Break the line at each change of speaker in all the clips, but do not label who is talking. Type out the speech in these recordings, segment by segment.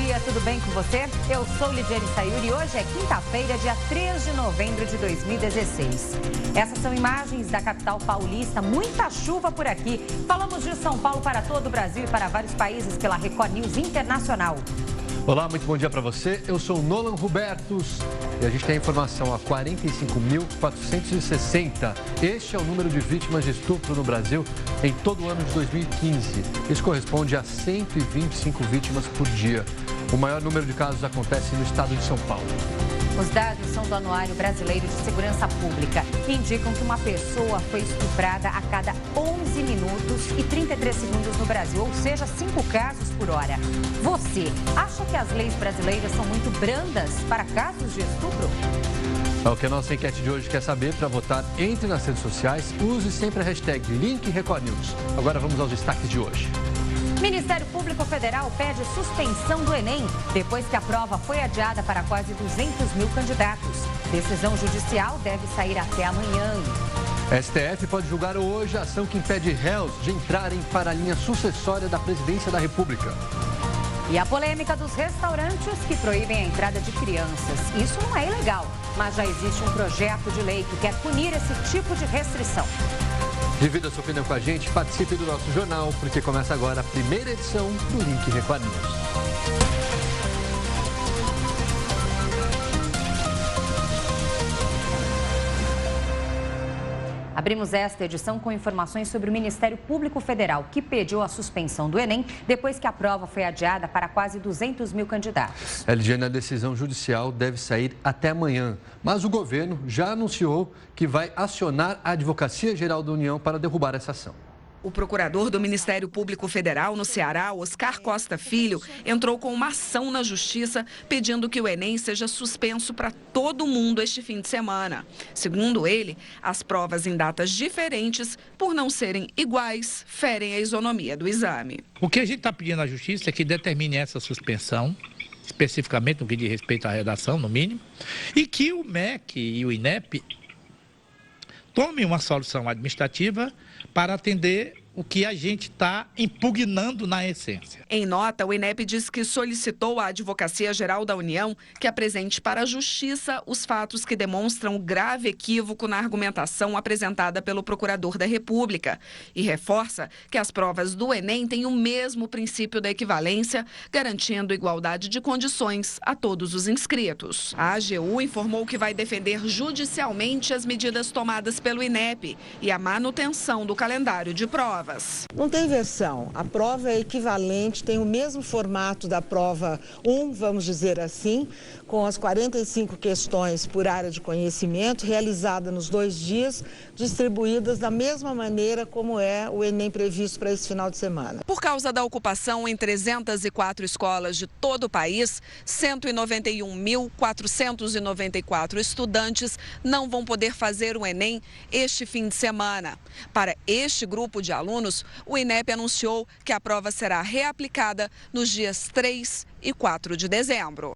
dia, tudo bem com você? Eu sou Lidiane Sayuri e hoje é quinta-feira, dia 3 de novembro de 2016. Essas são imagens da capital paulista, muita chuva por aqui. Falamos de São Paulo para todo o Brasil e para vários países pela Record News Internacional.
Olá, muito bom dia para você. Eu sou o Nolan Robertos e a gente tem a informação a 45.460. Este é o número de vítimas de estupro no Brasil em todo o ano de 2015. Isso corresponde a 125 vítimas por dia. O maior número de casos acontece no estado de São Paulo.
Os dados são do Anuário Brasileiro de Segurança Pública, que indicam que uma pessoa foi estuprada a cada 11 minutos e 33 segundos no Brasil, ou seja, 5 casos por hora. Você acha que as leis brasileiras são muito brandas para casos de estupro?
É o que a nossa enquete de hoje quer saber. Para votar, entre nas redes sociais, use sempre a hashtag #LinkRecordNews. Agora vamos aos destaques de hoje.
Ministério Público Federal pede suspensão do Enem, depois que a prova foi adiada para quase 200 mil candidatos. Decisão judicial deve sair até amanhã.
STF pode julgar hoje a ação que impede réus de entrarem para a linha sucessória da presidência da República.
E a polêmica dos restaurantes que proíbem a entrada de crianças. Isso não é ilegal, mas já existe um projeto de lei que quer punir esse tipo de restrição.
Divida sua opinião com a gente, participe do nosso jornal, porque começa agora a primeira edição do Link Record News.
Abrimos esta edição com informações sobre o Ministério Público Federal, que pediu a suspensão do Enem depois que a prova foi adiada para quase 200 mil candidatos.
LG, a decisão judicial deve sair até amanhã, mas o governo já anunciou que vai acionar a Advocacia Geral da União para derrubar essa ação.
O procurador do Ministério Público Federal no Ceará, Oscar Costa Filho, entrou com uma ação na Justiça pedindo que o Enem seja suspenso para todo mundo este fim de semana. Segundo ele, as provas em datas diferentes, por não serem iguais, ferem a isonomia do exame.
O que a gente está pedindo à Justiça é que determine essa suspensão, especificamente no que diz respeito à redação, no mínimo, e que o MEC e o INEP tomem uma solução administrativa para atender o que a gente está impugnando na essência.
Em nota, o INEP diz que solicitou à Advocacia Geral da União que apresente para a Justiça os fatos que demonstram grave equívoco na argumentação apresentada pelo Procurador da República e reforça que as provas do Enem têm o mesmo princípio da equivalência, garantindo igualdade de condições a todos os inscritos. A AGU informou que vai defender judicialmente as medidas tomadas pelo INEP e a manutenção do calendário de provas.
Não tem versão. A prova é equivalente, tem o mesmo formato da prova 1, vamos dizer assim, com as 45 questões por área de conhecimento, realizada nos 2 dias, distribuídas da mesma maneira como é o Enem previsto para esse final de semana.
Por causa da ocupação em 304 escolas de todo o país, 191.494 estudantes não vão poder fazer o Enem este fim de semana. Para este grupo de alunos, o INEP anunciou que a prova será reaplicada nos dias 3 e 4 de dezembro.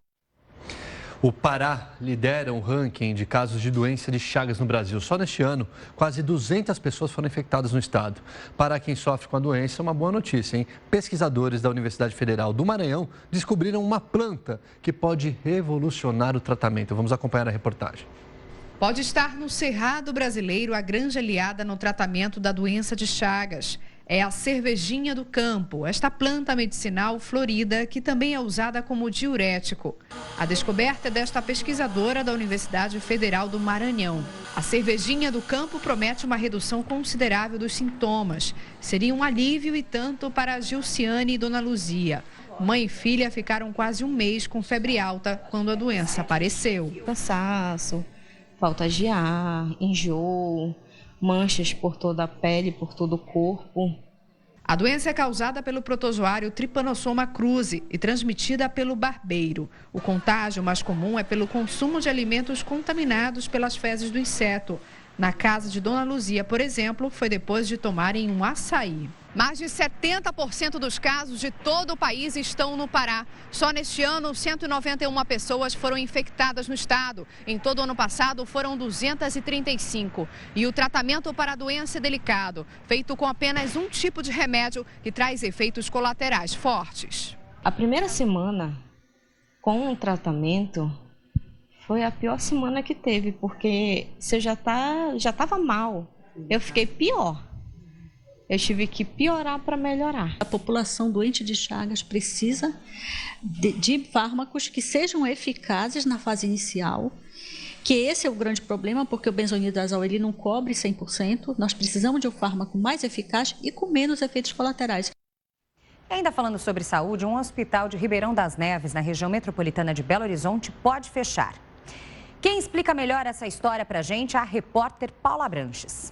O Pará lidera o ranking de casos de doença de Chagas no Brasil. Só neste ano, quase 200 pessoas foram infectadas no estado. Para quem sofre com a doença, é uma boa notícia, hein? Pesquisadores da Universidade Federal do Maranhão descobriram uma planta que pode revolucionar o tratamento. Vamos acompanhar a reportagem.
Pode estar no Cerrado brasileiro a grande aliada no tratamento da doença de Chagas. É a cervejinha do campo, esta planta medicinal florida que também é usada como diurético. A descoberta é desta pesquisadora da Universidade Federal do Maranhão. A cervejinha do campo promete uma redução considerável dos sintomas. Seria um alívio e tanto para a Gilciane e Dona Luzia. Mãe e filha ficaram quase um mês com febre alta quando a doença apareceu.
Cansaço, falta de ar, enjoo, manchas por toda a pele, por todo o corpo.
A doença é causada pelo protozoário Trypanosoma cruzi e transmitida pelo barbeiro. O contágio mais comum é pelo consumo de alimentos contaminados pelas fezes do inseto. Na casa de Dona Luzia, por exemplo, foi depois de tomarem um açaí. Mais de 70% dos casos de todo o país estão no Pará. Só neste ano, 191 pessoas foram infectadas no estado. Em todo o ano passado, foram 235. E o tratamento para a doença é delicado, feito com apenas um tipo de remédio que traz efeitos colaterais fortes.
A primeira semana com o tratamento, foi a pior semana que teve, porque você já estava mal. Eu fiquei pior. Eu tive que piorar para melhorar.
A população doente de Chagas precisa de fármacos que sejam eficazes na fase inicial, que esse é o grande problema, porque o benzonidazol ele não cobre 100%. Nós precisamos de um fármaco mais eficaz e com menos efeitos colaterais.
E ainda falando sobre saúde, um hospital de Ribeirão das Neves, na região metropolitana de Belo Horizonte, pode fechar. Quem explica melhor essa história para a gente é a repórter Paula Branches.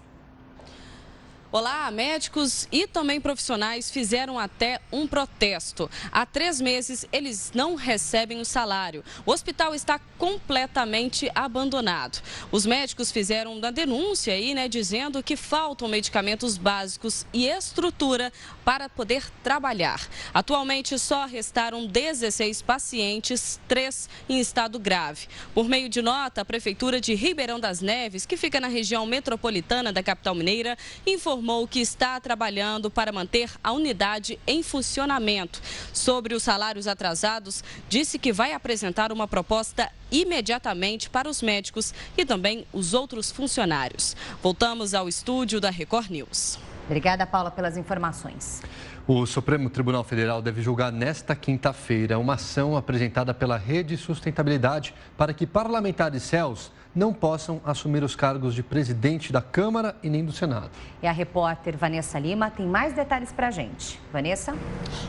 Olá, médicos e também profissionais fizeram até um protesto. Há 3 meses eles não recebem o salário. O hospital está completamente abandonado. Os médicos fizeram uma denúncia aí, dizendo que faltam medicamentos básicos e estrutura para poder trabalhar. Atualmente só restaram 16 pacientes, 3 em estado grave. Por meio de nota, a Prefeitura de Ribeirão das Neves, que fica na região metropolitana da capital mineira, informou que está trabalhando para manter a unidade em funcionamento. Sobre os salários atrasados, disse que vai apresentar uma proposta imediatamente para os médicos e também os outros funcionários. Voltamos ao estúdio da Record News.
Obrigada, Paula, pelas informações.
O Supremo Tribunal Federal deve julgar nesta quinta-feira uma ação apresentada pela Rede Sustentabilidade para que parlamentares réus não possam assumir os cargos de presidente da Câmara e nem do Senado. E a repórter Vanessa Lima tem mais detalhes para a gente. Vanessa?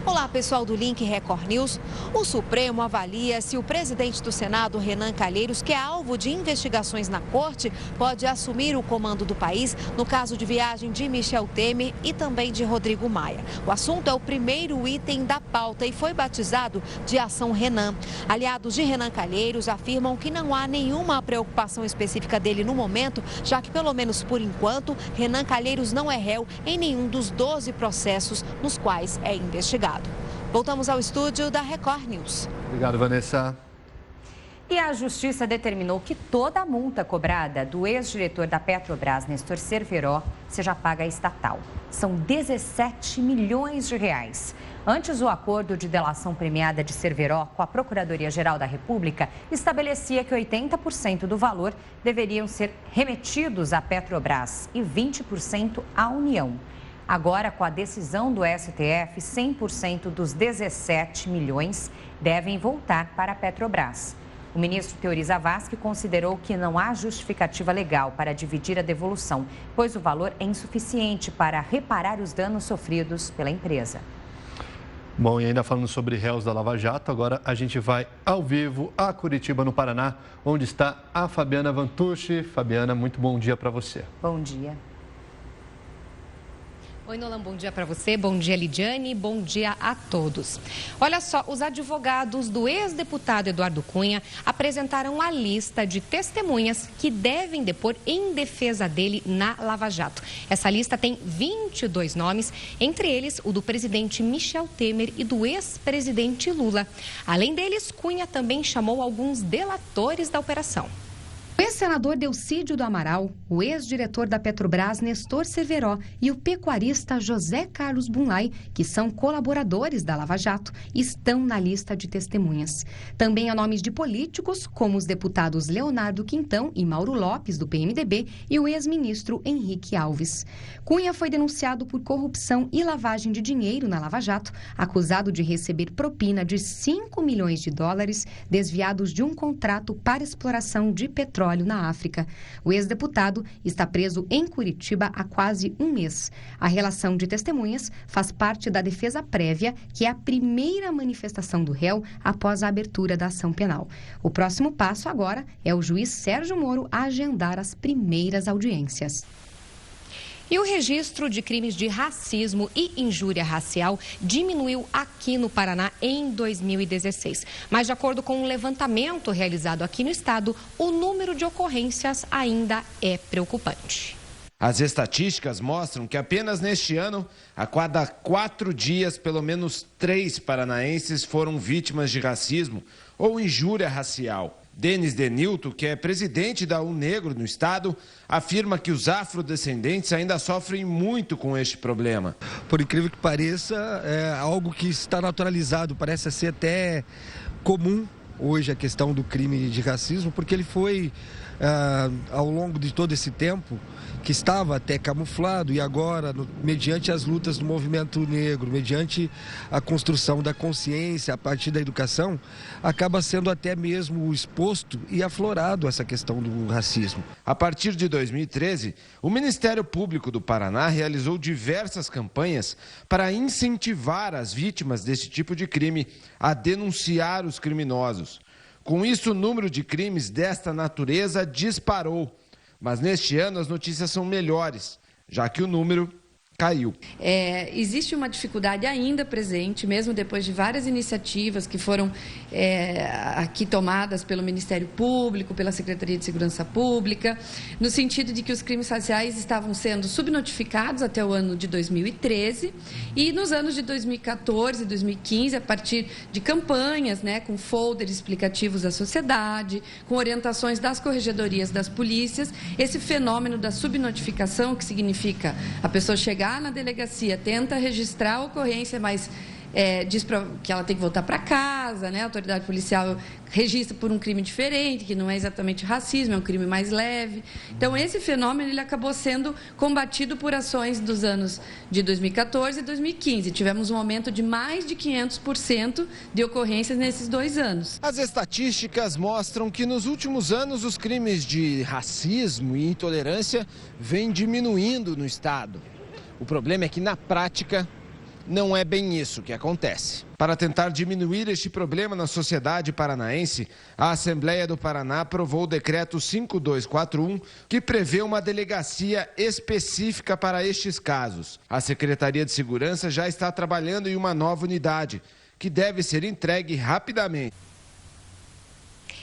Olá, pessoal do Link Record News. O Supremo avalia se o presidente do Senado, Renan Calheiros, que é alvo de investigações na corte, pode assumir o comando do país no caso de viagem de Michel Temer e também de Rodrigo Maia. O assunto é o primeiro item da pauta e foi batizado de Ação Renan. Aliados de Renan Calheiros afirmam que não há nenhuma preocupação específica dele no momento, já que, pelo menos por enquanto, Renan Calheiros não é réu em nenhum dos 12 processos nos quais é investigado. Voltamos ao estúdio da Record News.
Obrigado, Vanessa.
E a Justiça determinou que toda a multa cobrada do ex-diretor da Petrobras, Nestor Cerveró, seja paga à estatal. São 17 milhões de reais. Antes, o acordo de delação premiada de Cerveró com a Procuradoria-Geral da República estabelecia que 80% do valor deveriam ser remetidos à Petrobras e 20% à União. Agora, com a decisão do STF, 100% dos 17 milhões devem voltar para a Petrobras. O ministro Teori Zavascki considerou que não há justificativa legal para dividir a devolução, pois o valor é insuficiente para reparar os danos sofridos pela empresa.
Bom, e ainda falando sobre réus da Lava Jato, agora a gente vai ao vivo a Curitiba, no Paraná, onde está a Fabiana Vantucci. Fabiana, muito bom dia para você.
Bom dia.
Oi, Nolan, bom dia para você, bom dia, Lidiane, bom dia a todos. Olha só, os advogados do ex-deputado Eduardo Cunha apresentaram a lista de testemunhas que devem depor em defesa dele na Lava Jato. Essa lista tem 22 nomes, entre eles o do presidente Michel Temer e do ex-presidente Lula. Além deles, Cunha também chamou alguns delatores da operação. O ex-senador Delcídio do Amaral, o ex-diretor da Petrobras, Nestor Cerveró, e o pecuarista José Carlos Bunlai, que são colaboradores da Lava Jato, estão na lista de testemunhas. Também há nomes de políticos, como os deputados Leonardo Quintão e Mauro Lopes, do PMDB, e o ex-ministro Henrique Alves. Cunha foi denunciado por corrupção e lavagem de dinheiro na Lava Jato, acusado de receber propina de 5 milhões de dólares desviados de um contrato para exploração de petróleo na África. O ex-deputado está preso em Curitiba há quase um mês. A relação de testemunhas faz parte da defesa prévia, que é a primeira manifestação do réu após a abertura da ação penal. O próximo passo agora é o juiz Sérgio Moro agendar as primeiras audiências. E o registro de crimes de racismo e injúria racial diminuiu aqui no Paraná em 2016. Mas, de acordo com um levantamento realizado aqui no estado, o número de ocorrências ainda é preocupante.
As estatísticas mostram que apenas neste ano, a cada 4 dias, pelo menos 3 paranaenses foram vítimas de racismo ou injúria racial. Denis Denilton, que é presidente da UNegro no estado, afirma que os afrodescendentes ainda sofrem muito com este problema.
Por incrível que pareça, é algo que está naturalizado, parece ser até comum hoje a questão do crime de racismo, porque ele foi, ao longo de todo esse tempo, que estava até camuflado e agora, mediante as lutas do movimento negro, mediante a construção da consciência a partir da educação, acaba sendo até mesmo exposto e aflorado essa questão do racismo.
A partir de 2013, o Ministério Público do Paraná realizou diversas campanhas para incentivar as vítimas desse tipo de crime a denunciar os criminosos. Com isso, o número de crimes desta natureza disparou. Mas neste ano as notícias são melhores, já que o número caiu.
Existe uma dificuldade ainda presente, mesmo depois de várias iniciativas que foram aqui tomadas pelo Ministério Público, pela Secretaria de Segurança Pública, no sentido de que os crimes raciais estavam sendo subnotificados até o ano de 2013 e nos anos de 2014 e 2015, a partir de campanhas, com folders explicativos à sociedade, com orientações das corregedorias das polícias, esse fenômeno da subnotificação, que significa a pessoa chegar na delegacia, tenta registrar a ocorrência, mas diz que ela tem que voltar para casa, a autoridade policial registra por um crime diferente, que não é exatamente racismo, é um crime mais leve. Então, esse fenômeno ele acabou sendo combatido por ações dos anos de 2014 e 2015. Tivemos um aumento de mais de 500% de ocorrências nesses 2 anos.
As estatísticas mostram que nos últimos anos os crimes de racismo e intolerância vêm diminuindo no estado. O problema é que, na prática, não é bem isso que acontece. Para tentar diminuir este problema na sociedade paranaense, a Assembleia do Paraná aprovou o decreto 5241, que prevê uma delegacia específica para estes casos. A Secretaria de Segurança já está trabalhando em uma nova unidade, que deve ser entregue rapidamente.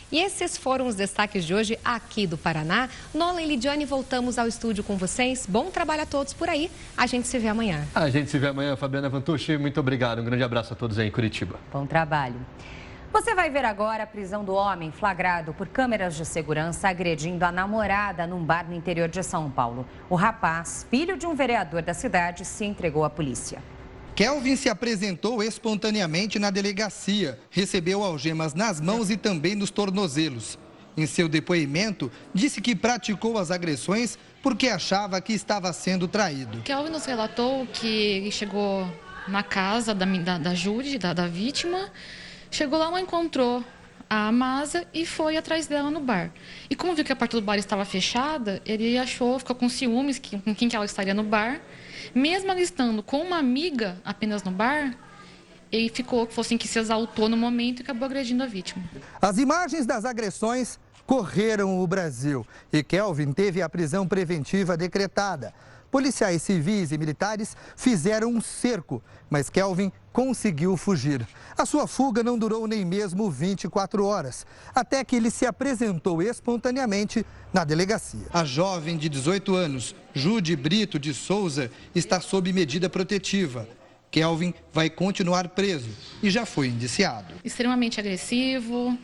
E esses foram os destaques de hoje aqui do Paraná. Nola e Lidiane, voltamos ao estúdio com vocês. Bom trabalho a todos por aí. A gente se vê amanhã.
A gente se vê amanhã, Fabiana Vantucci. Muito obrigado. Um grande abraço a todos aí em Curitiba.
Bom trabalho. Você vai ver agora a prisão do homem flagrado por câmeras de segurança agredindo a namorada num bar no interior de São Paulo. O rapaz, filho de um vereador da cidade, se entregou à polícia.
Kelvin se apresentou espontaneamente na delegacia, recebeu algemas nas mãos e também nos tornozelos. Em seu depoimento, disse que praticou as agressões porque achava que estava sendo traído.
Kelvin nos relatou que chegou na casa da Júlia, da vítima, chegou lá, não encontrou a Amasa e foi atrás dela no bar. E como viu que a porta do bar estava fechada, ele ficou com ciúmes com quem que ela estaria no bar. Mesmo ela estando com uma amiga apenas no bar, ele que se exaltou no momento e acabou agredindo a vítima.
As imagens das agressões correram o Brasil e Kelvin teve a prisão preventiva decretada. Policiais civis e militares fizeram um cerco, mas Kelvin conseguiu fugir. A sua fuga não durou nem mesmo 24 horas, até que ele se apresentou espontaneamente na delegacia. A jovem de 18 anos, Jude Brito de Souza, está sob medida protetiva. Kelvin vai continuar preso e já foi indiciado.
Extremamente agressivo,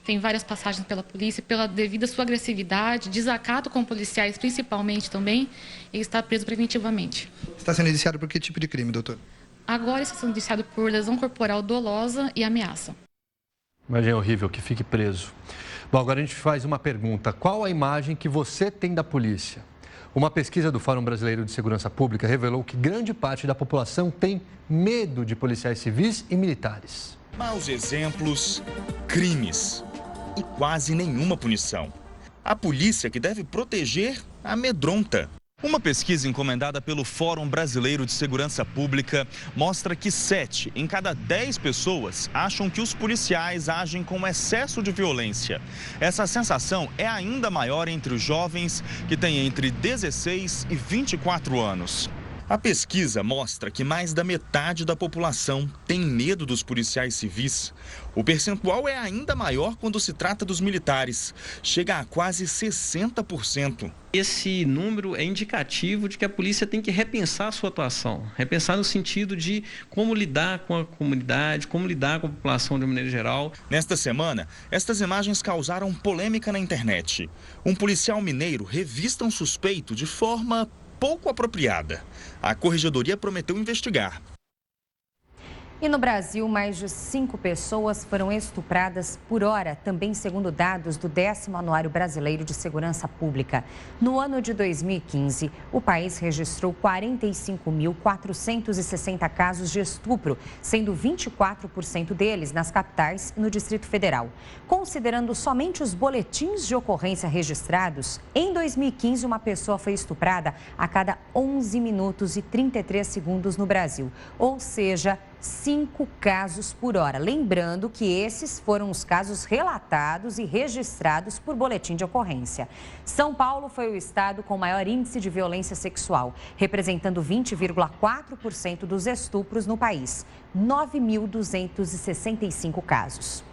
tem várias passagens pela polícia, devido à sua agressividade, desacato com policiais principalmente também, ele está preso preventivamente.
Está sendo indiciado por que tipo de crime, doutor?
Agora está sendo indiciado por lesão corporal dolosa e ameaça.
Imagem horrível, que fique preso. Bom, agora a gente faz uma pergunta. Qual a imagem que você tem da polícia? Uma pesquisa do Fórum Brasileiro de Segurança Pública revelou que grande parte da população tem medo de policiais civis e militares.
Maus exemplos, crimes e quase nenhuma punição. A polícia, que deve proteger, amedronta. Uma pesquisa encomendada pelo Fórum Brasileiro de Segurança Pública mostra que 7 em cada 10 pessoas acham que os policiais agem com excesso de violência. Essa sensação é ainda maior entre os jovens que têm entre 16 e 24 anos. A pesquisa mostra que mais da metade da população tem medo dos policiais civis. O percentual é ainda maior quando se trata dos militares. Chega a quase 60%.
Esse número é indicativo de que a polícia tem que repensar a sua atuação. Repensar no sentido de como lidar com a comunidade, como lidar com a população de maneira geral.
Nesta semana, estas imagens causaram polêmica na internet. Um policial mineiro revista um suspeito de forma pouco apropriada. A corregedoria prometeu investigar.
E no Brasil, mais de 5 pessoas foram estupradas por hora, também segundo dados do 10º Anuário Brasileiro de Segurança Pública. No ano de 2015, o país registrou 45.460 casos de estupro, sendo 24% deles nas capitais e no Distrito Federal. Considerando somente os boletins de ocorrência registrados, em 2015, uma pessoa foi estuprada a cada 11 minutos e 33 segundos no Brasil, ou seja, 5 casos por hora. Lembrando que esses foram os casos relatados e registrados por boletim de ocorrência. São Paulo foi o estado com maior índice de violência sexual, representando 20,4% dos estupros no país, 9.265 casos.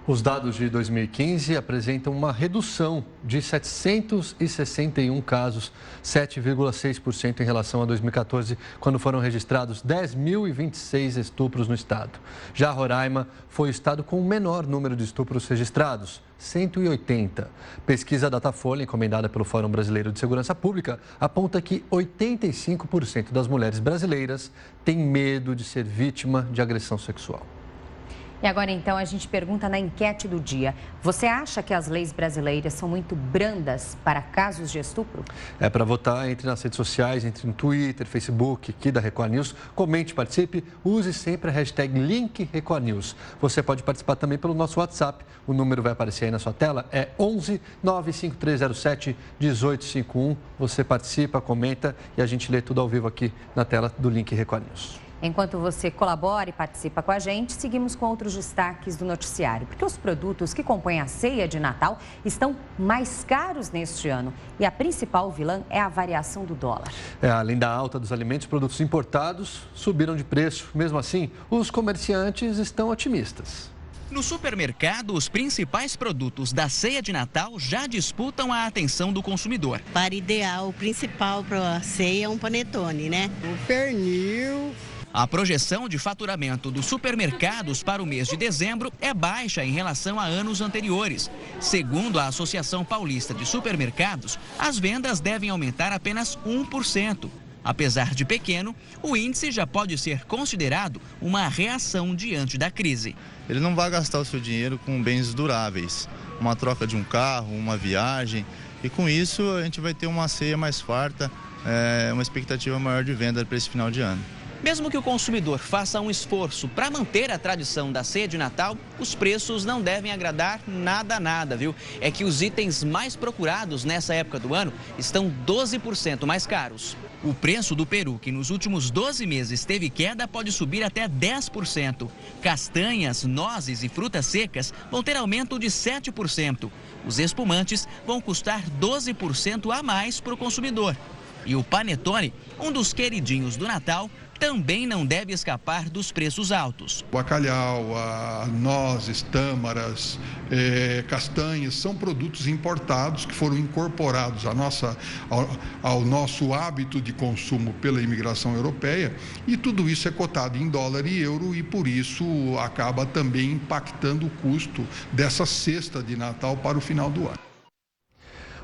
Os dados de 2015 apresentam uma redução de 761 casos, 7,6% em relação a 2014, quando foram registrados 10.026 estupros no estado. Já Roraima foi o estado com o menor número de estupros registrados, 180. Pesquisa Datafolha, encomendada pelo Fórum Brasileiro de Segurança Pública, aponta que 85% das mulheres brasileiras têm medo de ser vítima de agressão sexual.
E agora, então, a gente pergunta na enquete do dia. Você acha que as leis brasileiras são muito brandas para casos de estupro?
Para votar, entre nas redes sociais, entre no Twitter, Facebook, aqui da Record News. Comente, participe, use sempre a hashtag #LinkRecordNews. Você pode participar também pelo nosso WhatsApp. O número vai aparecer aí na sua tela, é 11 95307 1851. Você participa, comenta e a gente lê tudo ao vivo aqui na tela do Link Record News.
Enquanto você colabora e participa com a gente, seguimos com outros destaques do noticiário. Porque os produtos que compõem a ceia de Natal estão mais caros neste ano. E a principal vilã é a variação do dólar.
Além da alta dos alimentos, produtos importados subiram de preço. Mesmo assim, os comerciantes estão otimistas.
No supermercado, os principais produtos da ceia de Natal já disputam a atenção do consumidor.
Para ideal, o principal para a ceia é um panetone, né? O pernil.
A projeção de faturamento dos supermercados para o mês de dezembro é baixa em relação a anos anteriores. Segundo a Associação Paulista de Supermercados, as vendas devem aumentar apenas 1%. Apesar de pequeno, o índice já pode ser considerado uma reação diante da crise.
Ele não vai gastar o seu dinheiro com bens duráveis, uma troca de um carro, uma viagem, e com isso a gente vai ter uma ceia mais farta, uma expectativa maior de venda para esse final de ano.
Mesmo que o consumidor faça um esforço para manter a tradição da ceia de Natal, os preços não devem agradar nada, viu? É que os itens mais procurados nessa época do ano estão 12% mais caros. O preço do peru, que nos últimos 12 meses teve queda, pode subir até 10%. Castanhas, nozes e frutas secas vão ter aumento de 7%. Os espumantes vão custar 12% a mais para o consumidor. E o panetone, um dos queridinhos do Natal, também não deve escapar dos preços altos.
Bacalhau, nozes, tâmaras, castanhas são produtos importados que foram incorporados ao nosso hábito de consumo pela imigração europeia, e tudo isso é cotado em dólar e euro, e por isso acaba também impactando o custo dessa cesta de Natal para o final do ano.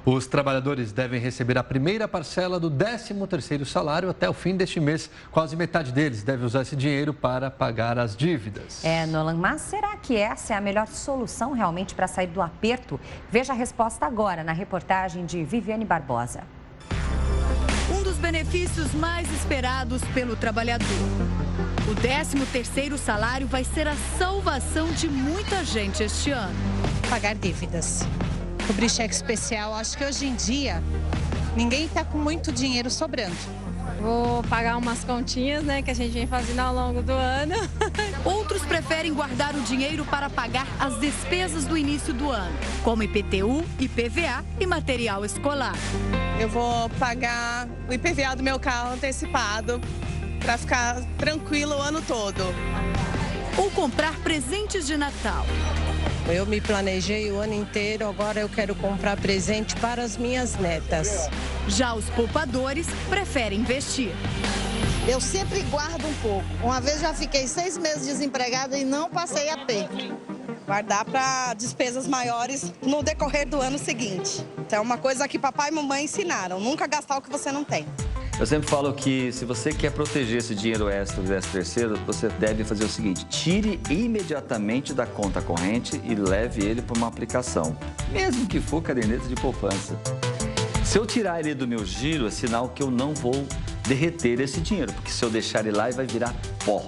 Os trabalhadores devem receber a primeira parcela do 13º salário até o fim deste mês. Quase metade deles deve usar esse dinheiro para pagar as dívidas.
Nolan, mas será que essa é a melhor solução realmente para sair do aperto? Veja a resposta agora na reportagem de Viviane Barbosa.
Um dos benefícios mais esperados pelo trabalhador. O 13º salário vai ser a salvação de muita gente este ano.
Pagar dívidas. Cobrir cheque especial, acho que hoje em dia ninguém está com muito dinheiro sobrando.
Vou pagar umas continhas, né, que a gente vem fazendo ao longo do ano.
Outros preferem guardar o dinheiro para pagar as despesas do início do ano, como IPTU, IPVA e material escolar.
Eu vou pagar o IPVA do meu carro antecipado para ficar tranquilo o ano todo.
Ou comprar presentes de Natal.
Eu me planejei o ano inteiro, agora eu quero comprar presente para as minhas netas.
Já os poupadores preferem investir.
Eu sempre guardo um pouco. Uma vez já fiquei 6 meses desempregada e não passei aperto. Guardar para despesas maiores no decorrer do ano seguinte. Então é uma coisa que papai e mamãe ensinaram, nunca gastar o que você não tem.
Eu sempre falo que se você quer proteger esse dinheiro extra do 13º, você deve fazer o seguinte: tire imediatamente da conta corrente e leve ele para uma aplicação, mesmo que for caderneta de poupança. Se eu tirar ele do meu giro, é sinal que eu não vou derreter esse dinheiro, porque se eu deixar ele lá, ele vai virar pó.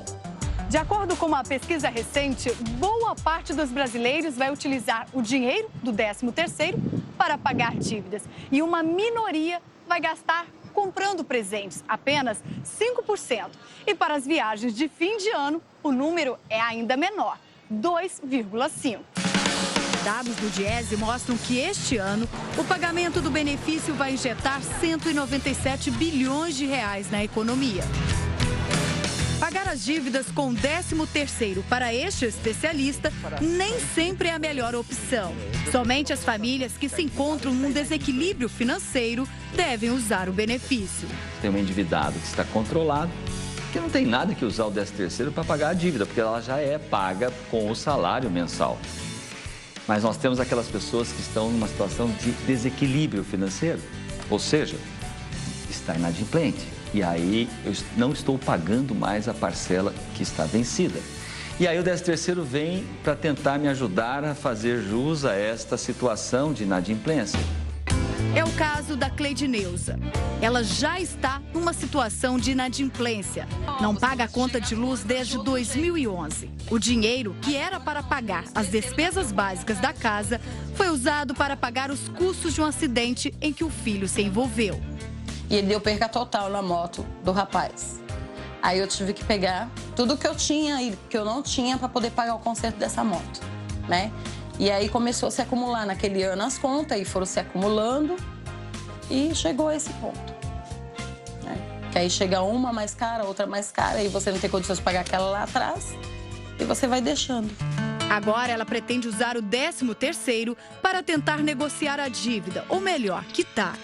De acordo com uma pesquisa recente, boa parte dos brasileiros vai utilizar o dinheiro do 13º para pagar dívidas e uma minoria vai gastar comprando presentes, apenas 5%. E para as viagens de fim de ano, o número é ainda menor, 2,5%. Dados do Diese mostram que este ano o pagamento do benefício vai injetar 197 bilhões de reais na economia. Pagar as dívidas com o 13º para este especialista nem sempre é a melhor opção. Somente as famílias que se encontram num desequilíbrio financeiro devem usar o benefício.
Tem um endividado que está controlado, que não tem nada que usar o 13º para pagar a dívida, porque ela já é paga com o salário mensal. Mas nós temos aquelas pessoas que estão numa situação de desequilíbrio financeiro, ou seja, está inadimplente. E aí eu não estou pagando mais a parcela que está vencida. E aí o 13º vem para tentar me ajudar a fazer jus a esta situação de inadimplência.
É o caso da Cleidineuza. Ela já está numa situação de inadimplência. Não paga a conta de luz desde 2011. O dinheiro, que era para pagar as despesas básicas da casa, foi usado para pagar os custos de um acidente em que o filho se envolveu.
E ele deu perca total na moto do rapaz. Aí eu tive que pegar tudo que eu tinha e que eu não tinha para poder pagar o conserto dessa moto, né? E aí começou a se acumular naquele ano as contas e foram se acumulando e chegou a esse ponto, né? Que aí chega uma mais cara, outra mais cara e você não tem condições de pagar aquela lá atrás e você vai deixando.
Agora ela pretende usar o 13º para tentar negociar a dívida, ou melhor, quitar.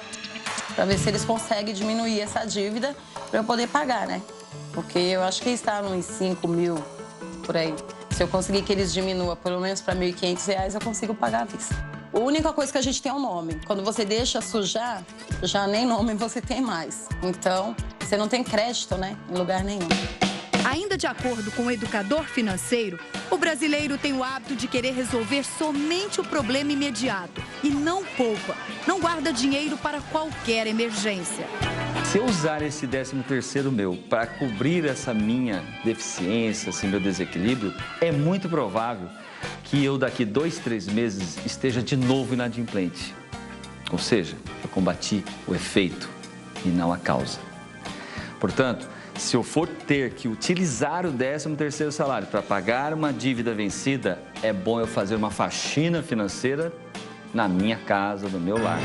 Para ver se eles conseguem diminuir essa dívida para eu poder pagar, né? Porque eu acho que está uns 5 mil por aí. Se eu conseguir que eles diminuam pelo menos para R$ 1.500, eu consigo pagar à vista. A única coisa que a gente tem é um nome. Quando você deixa sujar, já nem nome você tem mais. Então, você não tem crédito, né? Em lugar nenhum.
Ainda de acordo com o educador financeiro, o brasileiro tem o hábito de querer resolver somente o problema imediato e não poupa, não guarda dinheiro para qualquer emergência.
Se eu usar esse 13º meu para cobrir essa minha deficiência, esse meu desequilíbrio, é muito provável que eu daqui 2, 3 meses esteja de novo inadimplente. Ou seja, eu combati o efeito e não a causa. Portanto, se eu for ter que utilizar o 13º salário para pagar uma dívida vencida, é bom eu fazer uma faxina financeira na minha casa, no meu lar.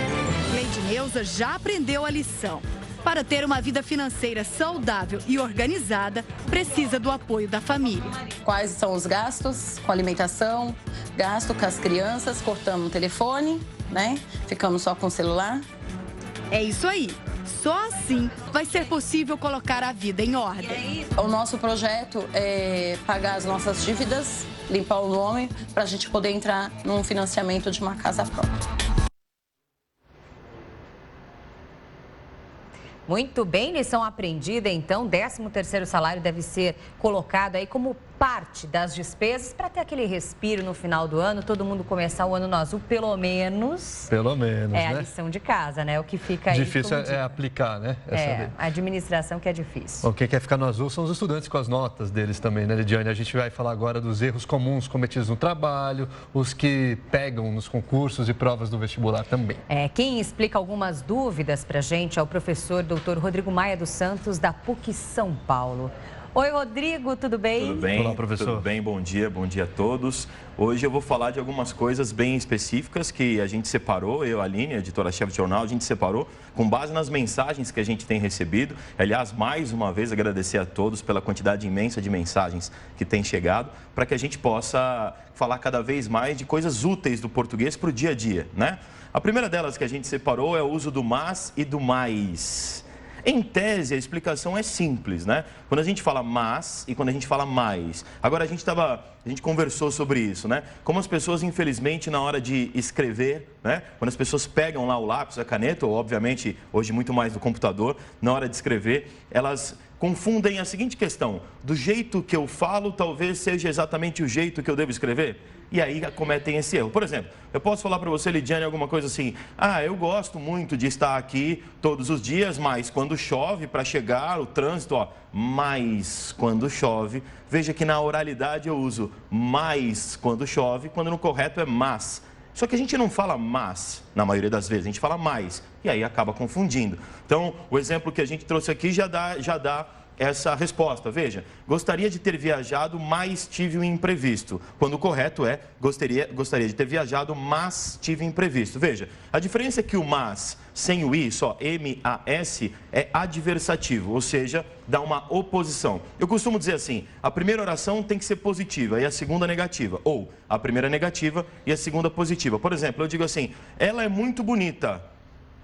Cleidineuza já aprendeu a lição. Para ter uma vida financeira saudável e organizada, precisa do apoio da família.
Quais são os gastos com alimentação, gasto com as crianças, cortamos o telefone, né? Ficamos só com o celular.
É isso aí. Só assim vai ser possível colocar a vida em ordem.
O nosso projeto é pagar as nossas dívidas, limpar o nome, para a gente poder entrar num financiamento de uma casa própria.
Muito bem, lição aprendida, então, 13º salário deve ser colocado aí como parte das despesas para ter aquele respiro no final do ano, todo mundo começar o ano no azul, pelo menos.
Pelo menos,
é,
né?
a lição de casa, né? O que fica aí.
Difícil é aplicar, né?
A administração que é difícil.
Quem quer ficar no azul são os estudantes com as notas deles também, né, Lidiane? A gente vai falar agora dos erros comuns cometidos no trabalho, os que pegam nos concursos e provas do vestibular também.
Quem explica algumas dúvidas para a gente é o professor Dr. Rodrigo Maia dos Santos, da PUC São Paulo. Oi, Rodrigo, tudo bem?
Tudo bem.
Olá, professor.
Tudo bem, bom dia a todos. Hoje eu vou falar de algumas coisas bem específicas que a gente separou, eu, a Aline, editora-chefe do jornal, a gente separou com base nas mensagens que a gente tem recebido. Aliás, mais uma vez, agradecer a todos pela quantidade imensa de mensagens que tem chegado, para que a gente possa falar cada vez mais de coisas úteis do português para o dia a dia, né? A primeira delas que a gente separou é o uso do mas e do mais. Em tese, a explicação é simples, né? Quando a gente fala mas e quando a gente fala mais. Agora, a gente conversou sobre isso, né? Como as pessoas, infelizmente, na hora de escrever, né? Quando as pessoas pegam lá o lápis, a caneta, ou obviamente, hoje muito mais do computador, na hora de escrever, elas confundem a seguinte questão: do jeito que eu falo, talvez seja exatamente o jeito que eu devo escrever. E aí cometem esse erro. Por exemplo, eu posso falar para você, Lidiane, alguma coisa assim: ah, eu gosto muito de estar aqui todos os dias, mas quando chove, para chegar o trânsito, ó, mas quando chove. Veja que na oralidade eu uso mais quando chove, quando no correto é mas. Só que a gente não fala mas, na maioria das vezes, a gente fala mais, e aí acaba confundindo. Então, o exemplo que a gente trouxe aqui já dá essa resposta. Veja, gostaria de ter viajado, mas tive um imprevisto. Quando o correto é, gostaria de ter viajado, mas tive imprevisto. Veja, a diferença é que o mas, sem o i, só M-A-S, é adversativo, ou seja, dá uma oposição. Eu costumo dizer assim: a primeira oração tem que ser positiva e a segunda negativa. Ou a primeira negativa e a segunda positiva. Por exemplo, eu digo assim: ela é muito bonita.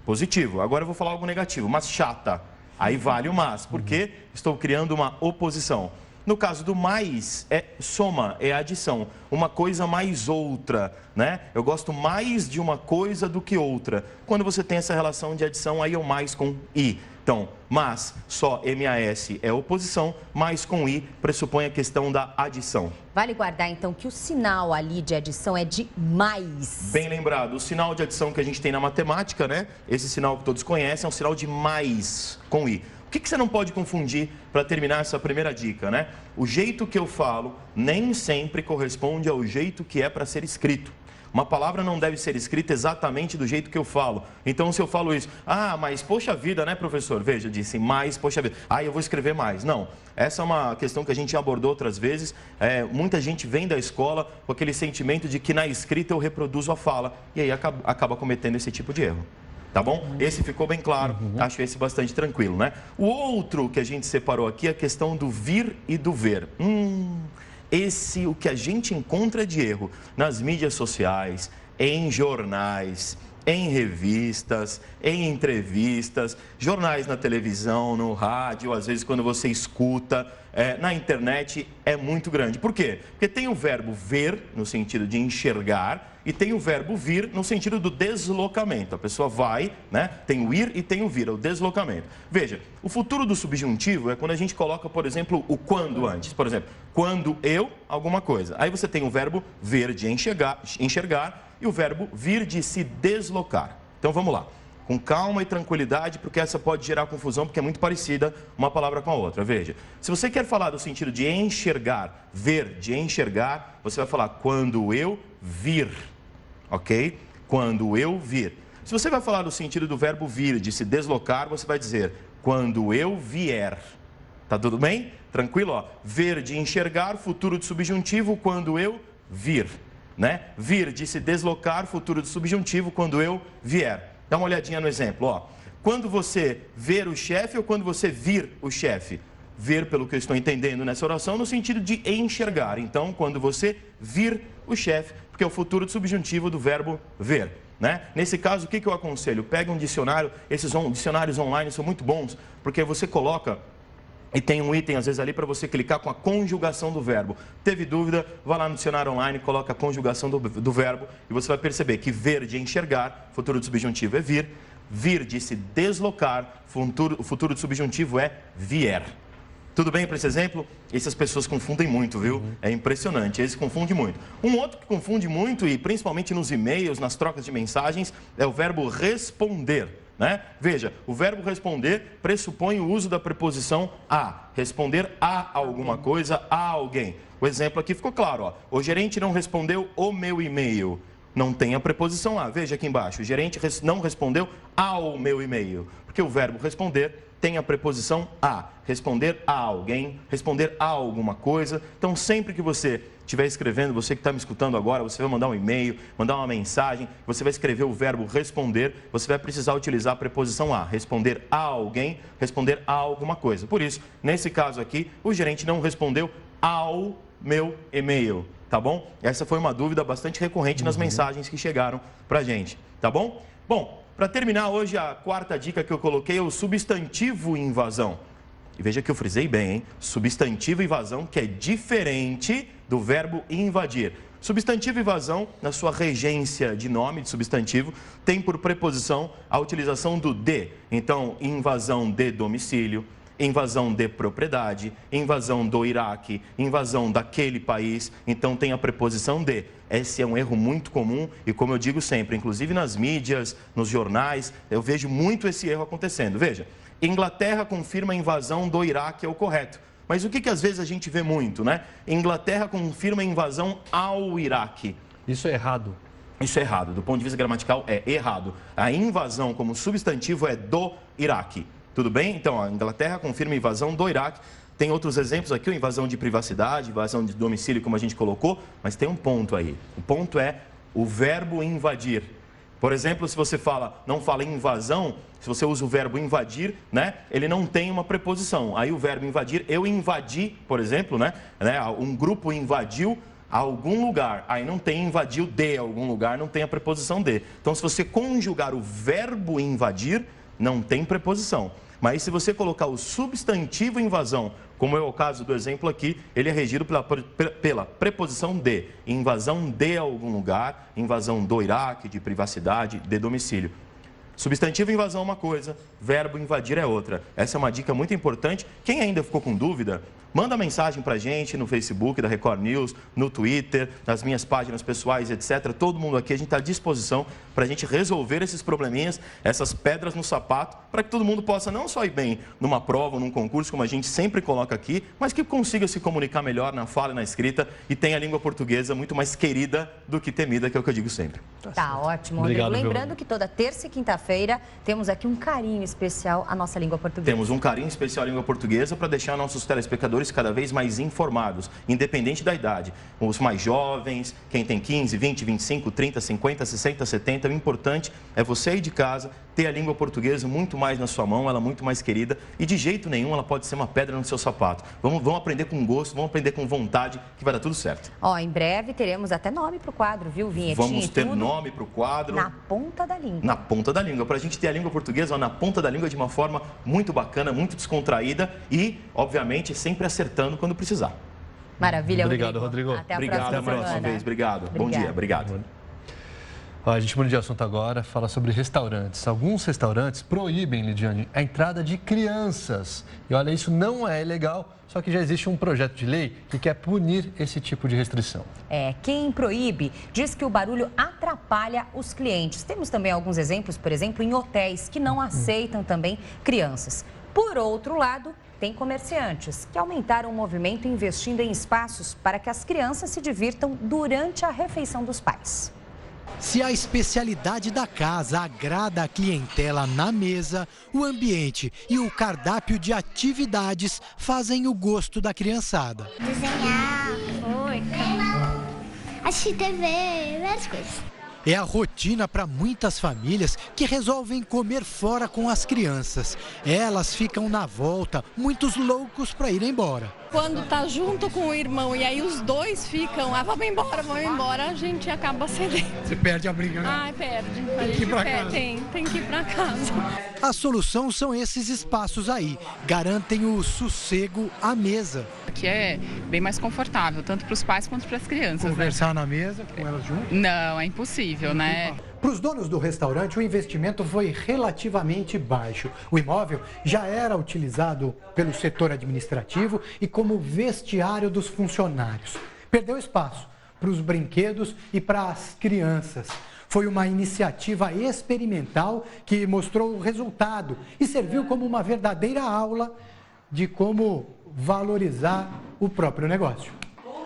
Positivo. Agora eu vou falar algo negativo, mas chata. Aí vale o mas, porque estou criando uma oposição. No caso do mais, é soma, é adição. Uma coisa mais outra, né? Eu gosto mais de uma coisa do que outra. Quando você tem essa relação de adição, aí é o mais com i. Então, mas, só M-A-S é oposição, mais com i pressupõe a questão da adição.
Vale guardar, então, que o sinal ali de adição é de mais.
Bem lembrado, o sinal de adição que a gente tem na matemática, né? Esse sinal que todos conhecem é um sinal de mais com i. O que você não pode confundir para terminar essa primeira dica, né? O jeito que eu falo nem sempre corresponde ao jeito que é para ser escrito. Uma palavra não deve ser escrita exatamente do jeito que eu falo. Então, se eu falo isso, ah, mas poxa vida, né, professor? Veja, eu disse, mais, poxa vida. Ah, eu vou escrever mais. Não, essa é uma questão que a gente já abordou outras vezes. Muita gente vem da escola com aquele sentimento de que na escrita eu reproduzo a fala. E aí acaba cometendo esse tipo de erro. Tá bom? Esse ficou bem claro, acho esse bastante tranquilo, né? O outro que a gente separou aqui é a questão do vir e do ver. O que a gente encontra de erro nas mídias sociais, em jornais, em revistas, em entrevistas, jornais na televisão, no rádio, às vezes quando você escuta, na internet, é muito grande. Por quê? Porque tem o verbo ver, no sentido de enxergar, e tem o verbo vir no sentido do deslocamento. A pessoa vai, né? Tem o ir e tem o vir, é o deslocamento. Veja, o futuro do subjuntivo é quando a gente coloca, por exemplo, o quando antes. Por exemplo, quando eu, alguma coisa. Aí você tem o verbo ver de enxergar e o verbo vir de se deslocar. Então vamos lá. Com calma e tranquilidade, porque essa pode gerar confusão, porque é muito parecida uma palavra com a outra. Veja, se você quer falar do sentido de enxergar, ver de enxergar, você vai falar quando eu vir, ok? Quando eu vir. Se você vai falar do sentido do verbo vir, de se deslocar, você vai dizer quando eu vier. Tá tudo bem? Tranquilo? Ó. Ver de enxergar, futuro de subjuntivo, quando eu vir. Né? Vir de se deslocar, futuro de subjuntivo, quando eu vier. Dá uma olhadinha no exemplo, ó. Quando você ver o chefe ou quando você vir o chefe? Ver, pelo que eu estou entendendo nessa oração, no sentido de enxergar. Então, quando você vir o chefe, porque é o futuro subjuntivo do verbo ver. Né? Nesse caso, o que eu aconselho? Pega um dicionário, esses dicionários online são muito bons, porque você coloca e tem um item, às vezes, ali para você clicar com a conjugação do verbo. Teve dúvida? Vá lá no dicionário online, coloca a conjugação do verbo e você vai perceber que ver de enxergar, futuro do subjuntivo é vir, vir de se deslocar, o futuro do subjuntivo é vier. Tudo bem para esse exemplo? Essas pessoas confundem muito, viu? É impressionante, eles confundem muito. Um outro que confunde muito, e principalmente nos e-mails, nas trocas de mensagens, é o verbo responder. Né? Veja, o verbo responder pressupõe o uso da preposição a. Responder a alguma coisa, a alguém. O exemplo aqui ficou claro. Ó. O gerente não respondeu o meu e-mail. Não tem a preposição a. Veja aqui embaixo. O gerente não respondeu ao meu e-mail. Porque o verbo responder tem a preposição a. Responder a alguém, responder a alguma coisa. Então, sempre que você estiver escrevendo, você que está me escutando agora, você vai mandar um e-mail, mandar uma mensagem, você vai escrever o verbo responder, você vai precisar utilizar a preposição a. Responder a alguém, responder a alguma coisa. Por isso, nesse caso aqui, o gerente não respondeu ao meu e-mail. Tá bom? Essa foi uma dúvida bastante recorrente nas mensagens que chegaram pra gente. Tá bom? Bom, para terminar hoje, a quarta dica que eu coloquei é o substantivo invasão. E veja que eu frisei bem, hein? Substantivo invasão, que é diferente do verbo invadir. Substantivo invasão, na sua regência de nome de substantivo, tem por preposição a utilização do de. Então, invasão de domicílio, invasão de propriedade, invasão do Iraque, invasão daquele país. Então, tem a preposição de. Esse é um erro muito comum e, como eu digo sempre, inclusive nas mídias, nos jornais, eu vejo muito esse erro acontecendo. Veja, Inglaterra confirma a invasão do Iraque é o correto. Mas o que às vezes a gente vê muito, né? Inglaterra confirma a invasão ao Iraque.
Isso é errado.
Isso é errado. Do ponto de vista gramatical, é errado. A invasão como substantivo é do Iraque. Tudo bem? Então, a Inglaterra confirma a invasão do Iraque. Tem outros exemplos aqui, a invasão de privacidade, invasão de domicílio, como a gente colocou. Mas tem um ponto aí. O ponto é o verbo invadir. Por exemplo, se você não fala invasão, se você usa o verbo invadir, né, ele não tem uma preposição. Aí o verbo invadir, eu invadi, por exemplo, né, um grupo invadiu algum lugar. Aí não tem invadiu de algum lugar, não tem a preposição de. Então, se você conjugar o verbo invadir, não tem preposição. Mas se você colocar o substantivo invasão, como é o caso do exemplo aqui, ele é regido pela preposição de. Invasão de algum lugar, invasão do Iraque, de privacidade, de domicílio. Substantivo invasão é uma coisa, verbo invadir é outra. Essa é uma dica muito importante. Quem ainda ficou com dúvida, manda mensagem pra gente no Facebook da Record News, no Twitter, nas minhas páginas pessoais, etc. Todo mundo aqui, a gente está à disposição para a gente resolver esses probleminhas, essas pedras no sapato, para que todo mundo possa não só ir bem numa prova, num concurso, como a gente sempre coloca aqui, mas que consiga se comunicar melhor na fala e na escrita e tenha a língua portuguesa muito mais querida do que temida, que é o que eu digo sempre.
Tá ótimo, Rodrigo.
Obrigado,
lembrando que toda terça e quinta-feira temos aqui um carinho especial à nossa língua portuguesa.
Temos um carinho especial à língua portuguesa para deixar nossos telespectadores cada vez mais informados, independente da idade. Os mais jovens, quem tem 15, 20, 25, 30, 50, 60, 70, o importante é você aí de casa ter a língua portuguesa muito mais na sua mão, ela muito mais querida e de jeito nenhum ela pode ser uma pedra no seu sapato. Vamos aprender com gosto, vamos aprender com vontade que vai dar tudo certo.
Ó, em breve teremos até nome para o quadro, viu, vinhetinha?
Vamos ter nome para o quadro.
Na ponta da língua.
Na ponta da língua, para a gente ter a língua portuguesa na ponta da língua de uma forma muito bacana, muito descontraída e, obviamente, sempre acertando quando precisar.
Maravilha,
Obrigado, Rodrigo.
Até a
próxima vez. Obrigado. Bom dia. Obrigado.
A gente muda de assunto agora, fala sobre restaurantes. Alguns restaurantes proíbem, Lidiane, a entrada de crianças. E olha, isso não é ilegal, só que já existe um projeto de lei que quer punir esse tipo de restrição.
Quem proíbe diz que o barulho atrapalha os clientes. Temos também alguns exemplos, por exemplo, em hotéis que não aceitam também crianças. Por outro lado, tem comerciantes que aumentaram o movimento investindo em espaços para que as crianças se divirtam durante a refeição dos pais.
Se a especialidade da casa agrada a clientela na mesa, o ambiente e o cardápio de atividades fazem o gosto da criançada.
Desenhar, assistir TV, várias coisas.
É a rotina para muitas famílias que resolvem comer fora com as crianças. Elas ficam na volta, muitos loucos para ir embora.
Quando tá junto com o irmão e aí os dois ficam, vamos embora, a gente acaba cedendo.
Você perde a briga, né?
Ah, perde.
Tem que ir pra casa.
Tem que ir pra casa.
A solução são esses espaços aí, garantem o sossego à mesa.
Aqui é bem mais confortável, tanto para os pais quanto para as crianças.
Conversar na mesa com elas juntas?
Não, é impossível, né?
Para os donos do restaurante, o investimento foi relativamente baixo. O imóvel já era utilizado pelo setor administrativo e como vestiário dos funcionários. Perdeu espaço para os brinquedos e para as crianças. Foi uma iniciativa experimental que mostrou o resultado e serviu como uma verdadeira aula de como valorizar o próprio negócio.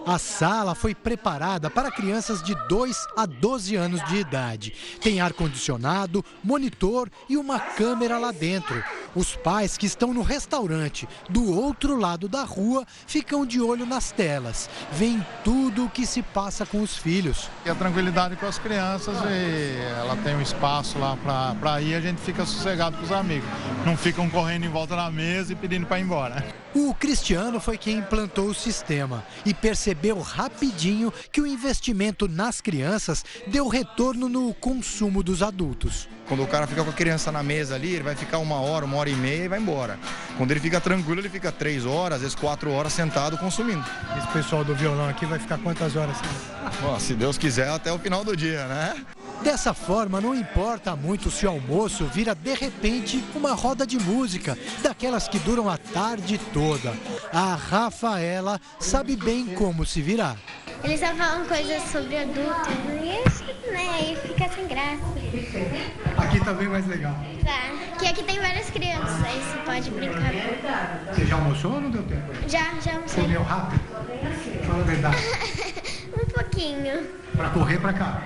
A sala foi preparada para crianças de 2 a 12 anos de idade. Tem ar-condicionado, monitor e uma câmera lá dentro. Os pais que estão no restaurante do outro lado da rua ficam de olho nas telas. Veem tudo o que se passa com os filhos.
E a tranquilidade com as crianças e ela tem um espaço lá para ir, a gente fica sossegado com os amigos. Não ficam correndo em volta da mesa e pedindo para ir embora.
O Cristiano foi quem implantou o sistema e percebeu rapidinho que o investimento nas crianças deu retorno no consumo dos adultos.
Quando o cara fica com a criança na mesa ali, ele vai ficar 1 hora, 1 hora e meia e vai embora. Quando ele fica tranquilo, ele fica 3 horas, às vezes 4 horas sentado consumindo.
Esse pessoal do violão aqui vai ficar quantas horas?
Bom, se Deus quiser, até o final do dia, né?
Dessa forma, não importa muito se o almoço vira de repente uma roda de música, daquelas que duram a tarde toda. A Rafaela sabe bem como se virar.
Eles só falam coisas sobre adultos e aí fica sem graça.
Aqui tá bem mais legal.
Tá, porque aqui tem várias crianças, aí você pode brincar.
Você já almoçou ou não deu tempo?
Já almocei.
Comeu rápido? Fala a verdade.
Um pouquinho.
Pra correr pra cá.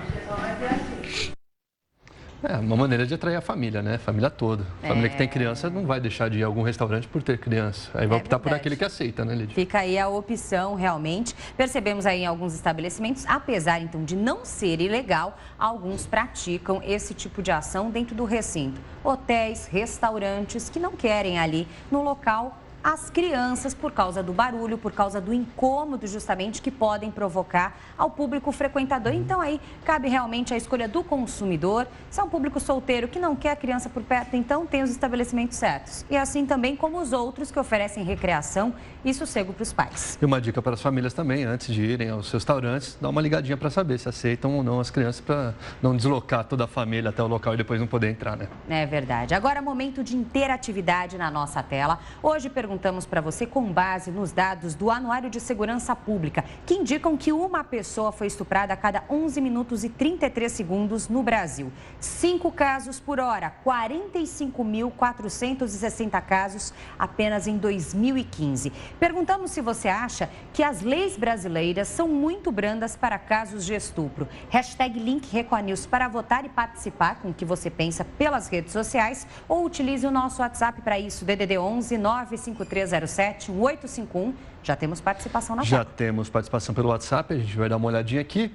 É uma maneira de atrair a família, né? A família toda. A família que tem criança não vai deixar de ir a algum restaurante por ter criança. Aí vai optar por aquele que aceita, né, Lídia?
Fica aí a opção, realmente. Percebemos aí em alguns estabelecimentos, apesar, então, de não ser ilegal, alguns praticam esse tipo de ação dentro do recinto. Hotéis, restaurantes que não querem ali no local as crianças por causa do barulho, por causa do incômodo justamente que podem provocar ao público frequentador. Então aí cabe realmente a escolha do consumidor. Se é um público solteiro que não quer a criança por perto, então tem os estabelecimentos certos. E assim também como os outros que oferecem recreação e sossego para os pais.
E uma dica para as famílias também, antes de irem aos restaurantes, dá uma ligadinha para saber se aceitam ou não as crianças, para não deslocar toda a família até o local e depois não poder entrar, né?
É verdade. Agora, momento de interatividade na nossa tela. Hoje perguntamos para você com base nos dados do Anuário de Segurança Pública, que indicam que uma pessoa foi estuprada a cada 11 minutos e 33 segundos no Brasil. 5 casos por hora, 45.460 casos apenas em 2015. Perguntamos se você acha que as leis brasileiras são muito brandas para casos de estupro. Hashtag link Reconews para votar e participar com o que você pensa pelas redes sociais ou utilize o nosso WhatsApp para isso, DDD 11 95307 1851. Já temos participação na
Já
tela.
temos participação pelo WhatsApp, a gente vai dar uma olhadinha aqui.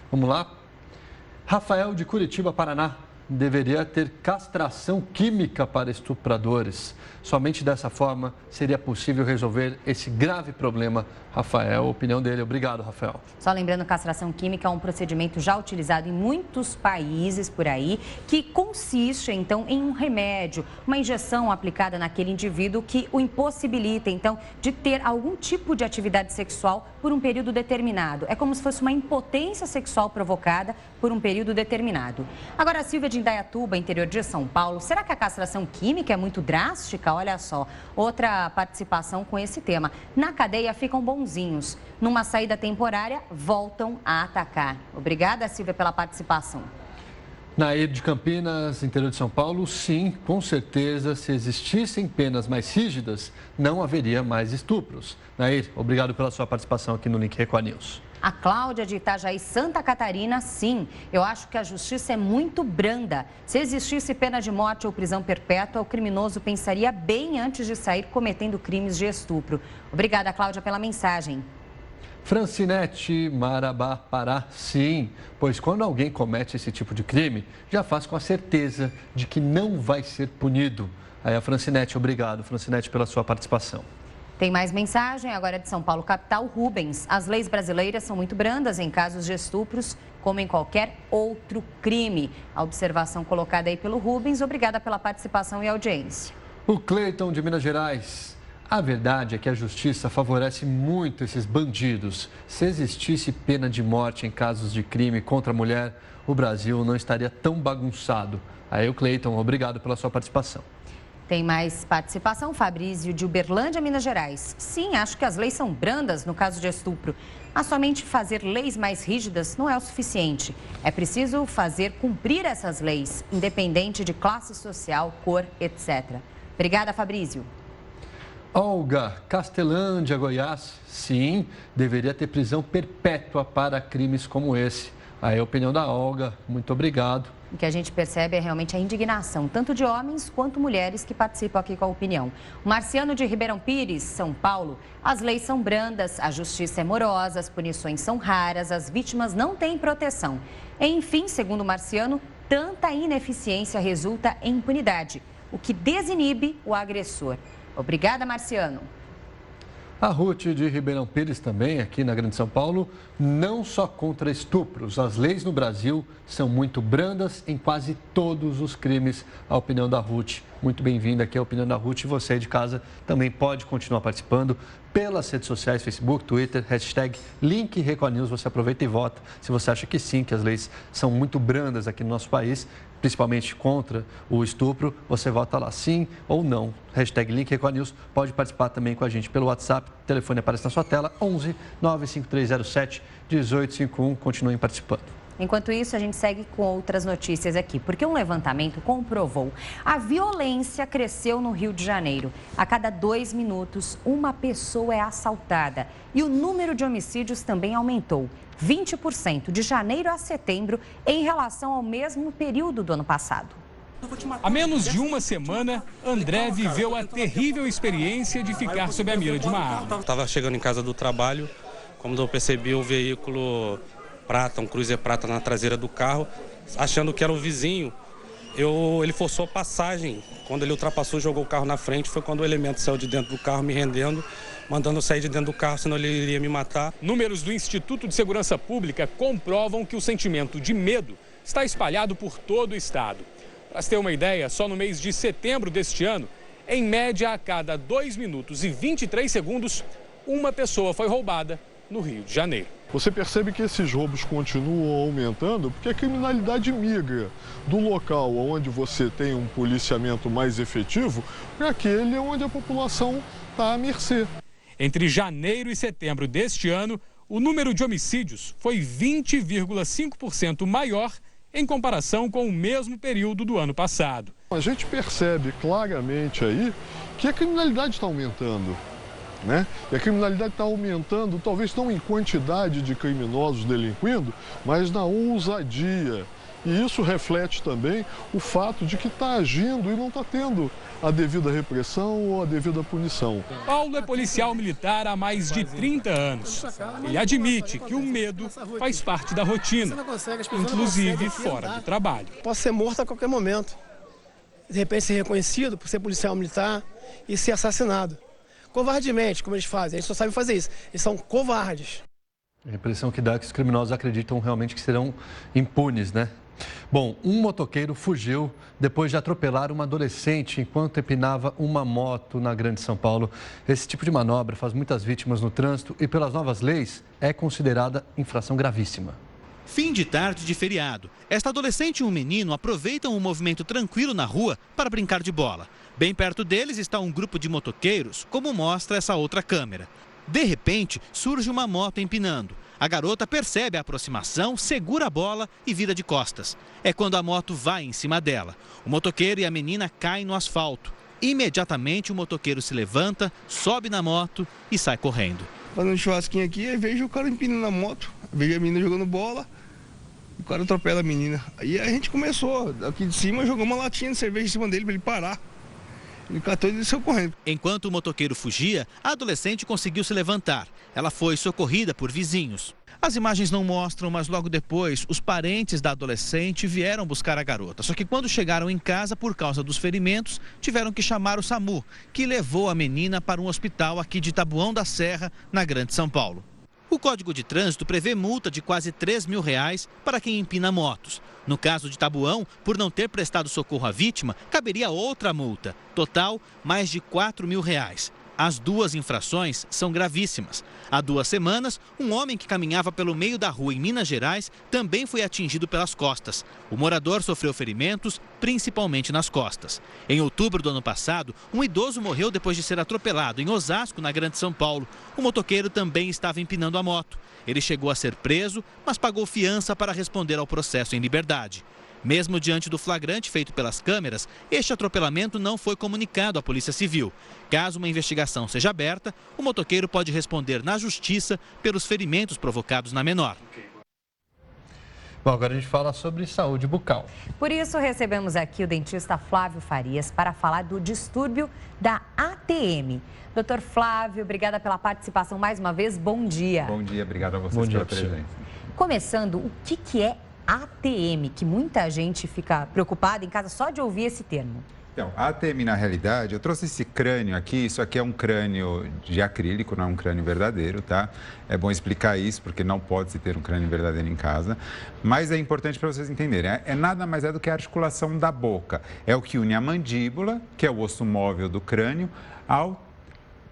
Vamos lá. Rafael de Curitiba, Paraná. Deveria ter castração química para estupradores. Somente dessa forma seria possível resolver esse grave problema. Rafael, a opinião dele. Obrigado, Rafael.
Só lembrando, castração química é um procedimento já utilizado em muitos países por aí, que consiste, então, em um remédio, uma injeção aplicada naquele indivíduo que o impossibilita, então, de ter algum tipo de atividade sexual por um período determinado. É como se fosse uma impotência sexual provocada por um período determinado. Agora, a Silvia de Indaiatuba, interior de São Paulo, será que a castração química é muito drástica? Olha só, outra participação com esse tema. Na cadeia ficam bonzinhos. Numa saída temporária, voltam a atacar. Obrigada, Silvia, pela participação.
Nair de Campinas, interior de São Paulo, sim, com certeza, se existissem penas mais rígidas, não haveria mais estupros. Nair, obrigado pela sua participação aqui no Link Record News.
A Cláudia de Itajaí, Santa Catarina, sim. Eu acho que a justiça é muito branda. Se existisse pena de morte ou prisão perpétua, o criminoso pensaria bem antes de sair cometendo crimes de estupro. Obrigada, Cláudia, pela mensagem.
Francinete, Marabá, Pará, sim, pois quando alguém comete esse tipo de crime, já faz com a certeza de que não vai ser punido. Aí a Francinete, obrigado, Francinete, pela sua participação.
Tem mais mensagem, agora de São Paulo, capital, Rubens. As leis brasileiras são muito brandas em casos de estupros, como em qualquer outro crime. A observação colocada aí pelo Rubens, obrigada pela participação e audiência.
O Cleiton de Minas Gerais. A verdade é que a justiça favorece muito esses bandidos. Se existisse pena de morte em casos de crime contra a mulher, o Brasil não estaria tão bagunçado. Aí o Cleiton, obrigado pela sua participação.
Tem mais participação, Fabrício de Uberlândia, Minas Gerais. Sim, acho que as leis são brandas no caso de estupro. Mas somente fazer leis mais rígidas não é o suficiente. É preciso fazer cumprir essas leis, independente de classe social, cor, etc. Obrigada, Fabrício.
Olga, Castelândia, Goiás. Sim, deveria ter prisão perpétua para crimes como esse. Aí a opinião da Olga, muito obrigado.
O que a gente percebe é realmente a indignação, tanto de homens quanto mulheres que participam aqui com a opinião. O Marciano de Ribeirão Pires, São Paulo, as leis são brandas, a justiça é morosa, as punições são raras, as vítimas não têm proteção. Enfim, segundo o Marciano, tanta ineficiência resulta em impunidade, o que desinibe o agressor. Obrigada, Marciano.
A Ruth de Ribeirão Pires também, aqui na Grande São Paulo, não só contra estupros. As leis no Brasil são muito brandas em quase todos os crimes. A opinião da Ruth. Muito bem-vinda aqui à opinião da Ruth. E você aí de casa também pode continuar participando pelas redes sociais, Facebook, Twitter, hashtag Link Record News. Você aproveita e vota se você acha que sim, que as leis são muito brandas aqui no nosso país, principalmente contra o estupro. Você vota lá sim ou não. Hashtag Link Record News. Pode participar também com a gente pelo WhatsApp. O telefone aparece na sua tela, 11 95307 1851. Continuem participando.
Enquanto isso, a gente segue com outras notícias aqui, porque um levantamento comprovou a violência cresceu no Rio de Janeiro. A cada 2 minutos, uma pessoa é assaltada e o número de homicídios também aumentou 20% de janeiro a setembro em relação ao mesmo período do ano passado.
Há menos de uma semana, André viveu a terrível experiência de ficar sob a mira de uma arma.
Estava chegando em casa do trabalho, quando eu percebi o veículo prata, um Cruiser prata na traseira do carro, achando que era o vizinho. Ele forçou a passagem. Quando ele ultrapassou e jogou o carro na frente, foi quando o elemento saiu de dentro do carro me rendendo, mandando eu sair de dentro do carro, senão ele iria me matar.
Números do Instituto de Segurança Pública comprovam que o sentimento de medo está espalhado por todo o estado. Para se ter uma ideia, só no mês de setembro deste ano, em média, a cada 2 minutos e 23 segundos, uma pessoa foi roubada no Rio de Janeiro.
Você percebe que esses roubos continuam aumentando porque a criminalidade migra do local onde você tem um policiamento mais efetivo para aquele onde a população está à mercê.
Entre janeiro e setembro deste ano, o número de homicídios foi 20,5% maior em comparação com o mesmo período do ano passado.
A gente percebe claramente aí que a criminalidade está aumentando. E a criminalidade está aumentando, talvez não em quantidade de criminosos delinquindo, mas na ousadia. E isso reflete também o fato de que está agindo e não está tendo a devida repressão ou a devida punição.
Paulo é policial militar há mais de 30 anos. Ele admite que o medo faz parte da rotina, inclusive fora do trabalho.
Posso ser morto a qualquer momento. De repente ser reconhecido por ser policial militar e ser assassinado. Covardemente, como eles fazem. Eles só sabem fazer isso. Eles são covardes.
A impressão que dá é que os criminosos acreditam realmente que serão impunes, né? Bom, um motoqueiro fugiu depois de atropelar uma adolescente enquanto empinava uma moto na Grande São Paulo. Esse tipo de manobra faz muitas vítimas no trânsito e, pelas novas leis, é considerada infração gravíssima.
Fim de tarde de feriado. Esta adolescente e um menino aproveitam um movimento tranquilo na rua para brincar de bola. Bem perto deles está um grupo de motoqueiros, como mostra essa outra câmera. De repente, surge uma moto empinando. A garota percebe a aproximação, segura a bola e vira de costas. É quando a moto vai em cima dela. O motoqueiro e a menina caem no asfalto. Imediatamente o motoqueiro se levanta, sobe na moto e sai correndo.
Fazendo um churrasquinho aqui, aí vejo o cara empinando a moto, vejo a menina jogando bola, o cara atropela a menina. Aí a gente começou, aqui de cima, jogou uma latinha de cerveja em cima dele para ele parar. Ele catou e desceu correndo.
Enquanto o motoqueiro fugia, a adolescente conseguiu se levantar. Ela foi socorrida por vizinhos. As imagens não mostram, mas logo depois, os parentes da adolescente vieram buscar a garota. Só que quando chegaram em casa, por causa dos ferimentos, tiveram que chamar o SAMU, que levou a menina para um hospital aqui de Taboão da Serra, na Grande São Paulo. O Código de Trânsito prevê multa de quase R$3 mil para quem empina motos. No caso de Taboão, por não ter prestado socorro à vítima, caberia outra multa. Total, mais de R$4 mil. As duas infrações são gravíssimas. Há 2 semanas, um homem que caminhava pelo meio da rua em Minas Gerais também foi atingido pelas costas. O morador sofreu ferimentos, principalmente nas costas. Em outubro do ano passado, um idoso morreu depois de ser atropelado em Osasco, na Grande São Paulo. O motoqueiro também estava empinando a moto. Ele chegou a ser preso, mas pagou fiança para responder ao processo em liberdade. Mesmo diante do flagrante feito pelas câmeras, este atropelamento não foi comunicado à Polícia Civil. Caso uma investigação seja aberta, o motoqueiro pode responder na Justiça pelos ferimentos provocados na menor.
Bom, agora a gente fala sobre saúde bucal.
Por isso, recebemos aqui o dentista Flávio Farias para falar do distúrbio da ATM. Doutor Flávio, obrigada pela participação mais uma vez. Bom dia.
Bom dia, obrigado a vocês pela presença.
Começando, o que é ATM, que muita gente fica preocupada em casa só de ouvir esse termo?
Então, a ATM, na realidade, eu trouxe esse crânio aqui, isso aqui é um crânio de acrílico, não é um crânio verdadeiro, tá? É bom explicar isso, porque não pode se ter um crânio verdadeiro em casa, mas é importante para vocês entenderem, nada mais é do que a articulação da boca, é o que une a mandíbula, que é o osso móvel do crânio, ao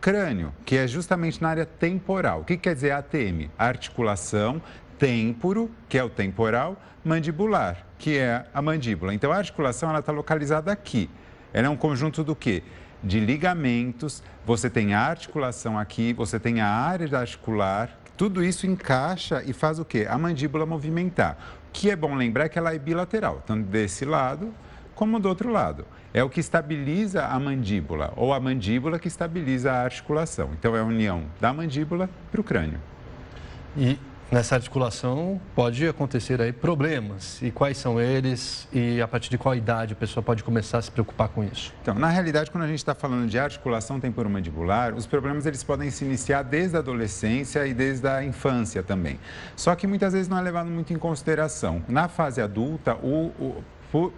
crânio, que é justamente na área temporal. O que quer dizer ATM? Articulação têmporo, que é o temporal, mandibular, que é a mandíbula. Então, a articulação está localizada aqui. Ela é um conjunto do quê? De ligamentos, você tem a articulação aqui, você tem a área articular, tudo isso encaixa e faz o quê? A mandíbula movimentar. O que é bom lembrar é que ela é bilateral, tanto desse lado como do outro lado. É o que estabiliza a mandíbula, ou a mandíbula que estabiliza a articulação. Então, é a união da mandíbula para o crânio.
E nessa articulação pode acontecer aí problemas. E quais são eles e a partir de qual idade a pessoa pode começar a se preocupar com isso?
Então, na realidade, quando a gente está falando de articulação temporomandibular, os problemas eles podem se iniciar desde a adolescência e desde a infância também. Só que muitas vezes não é levado muito em consideração. Na fase adulta,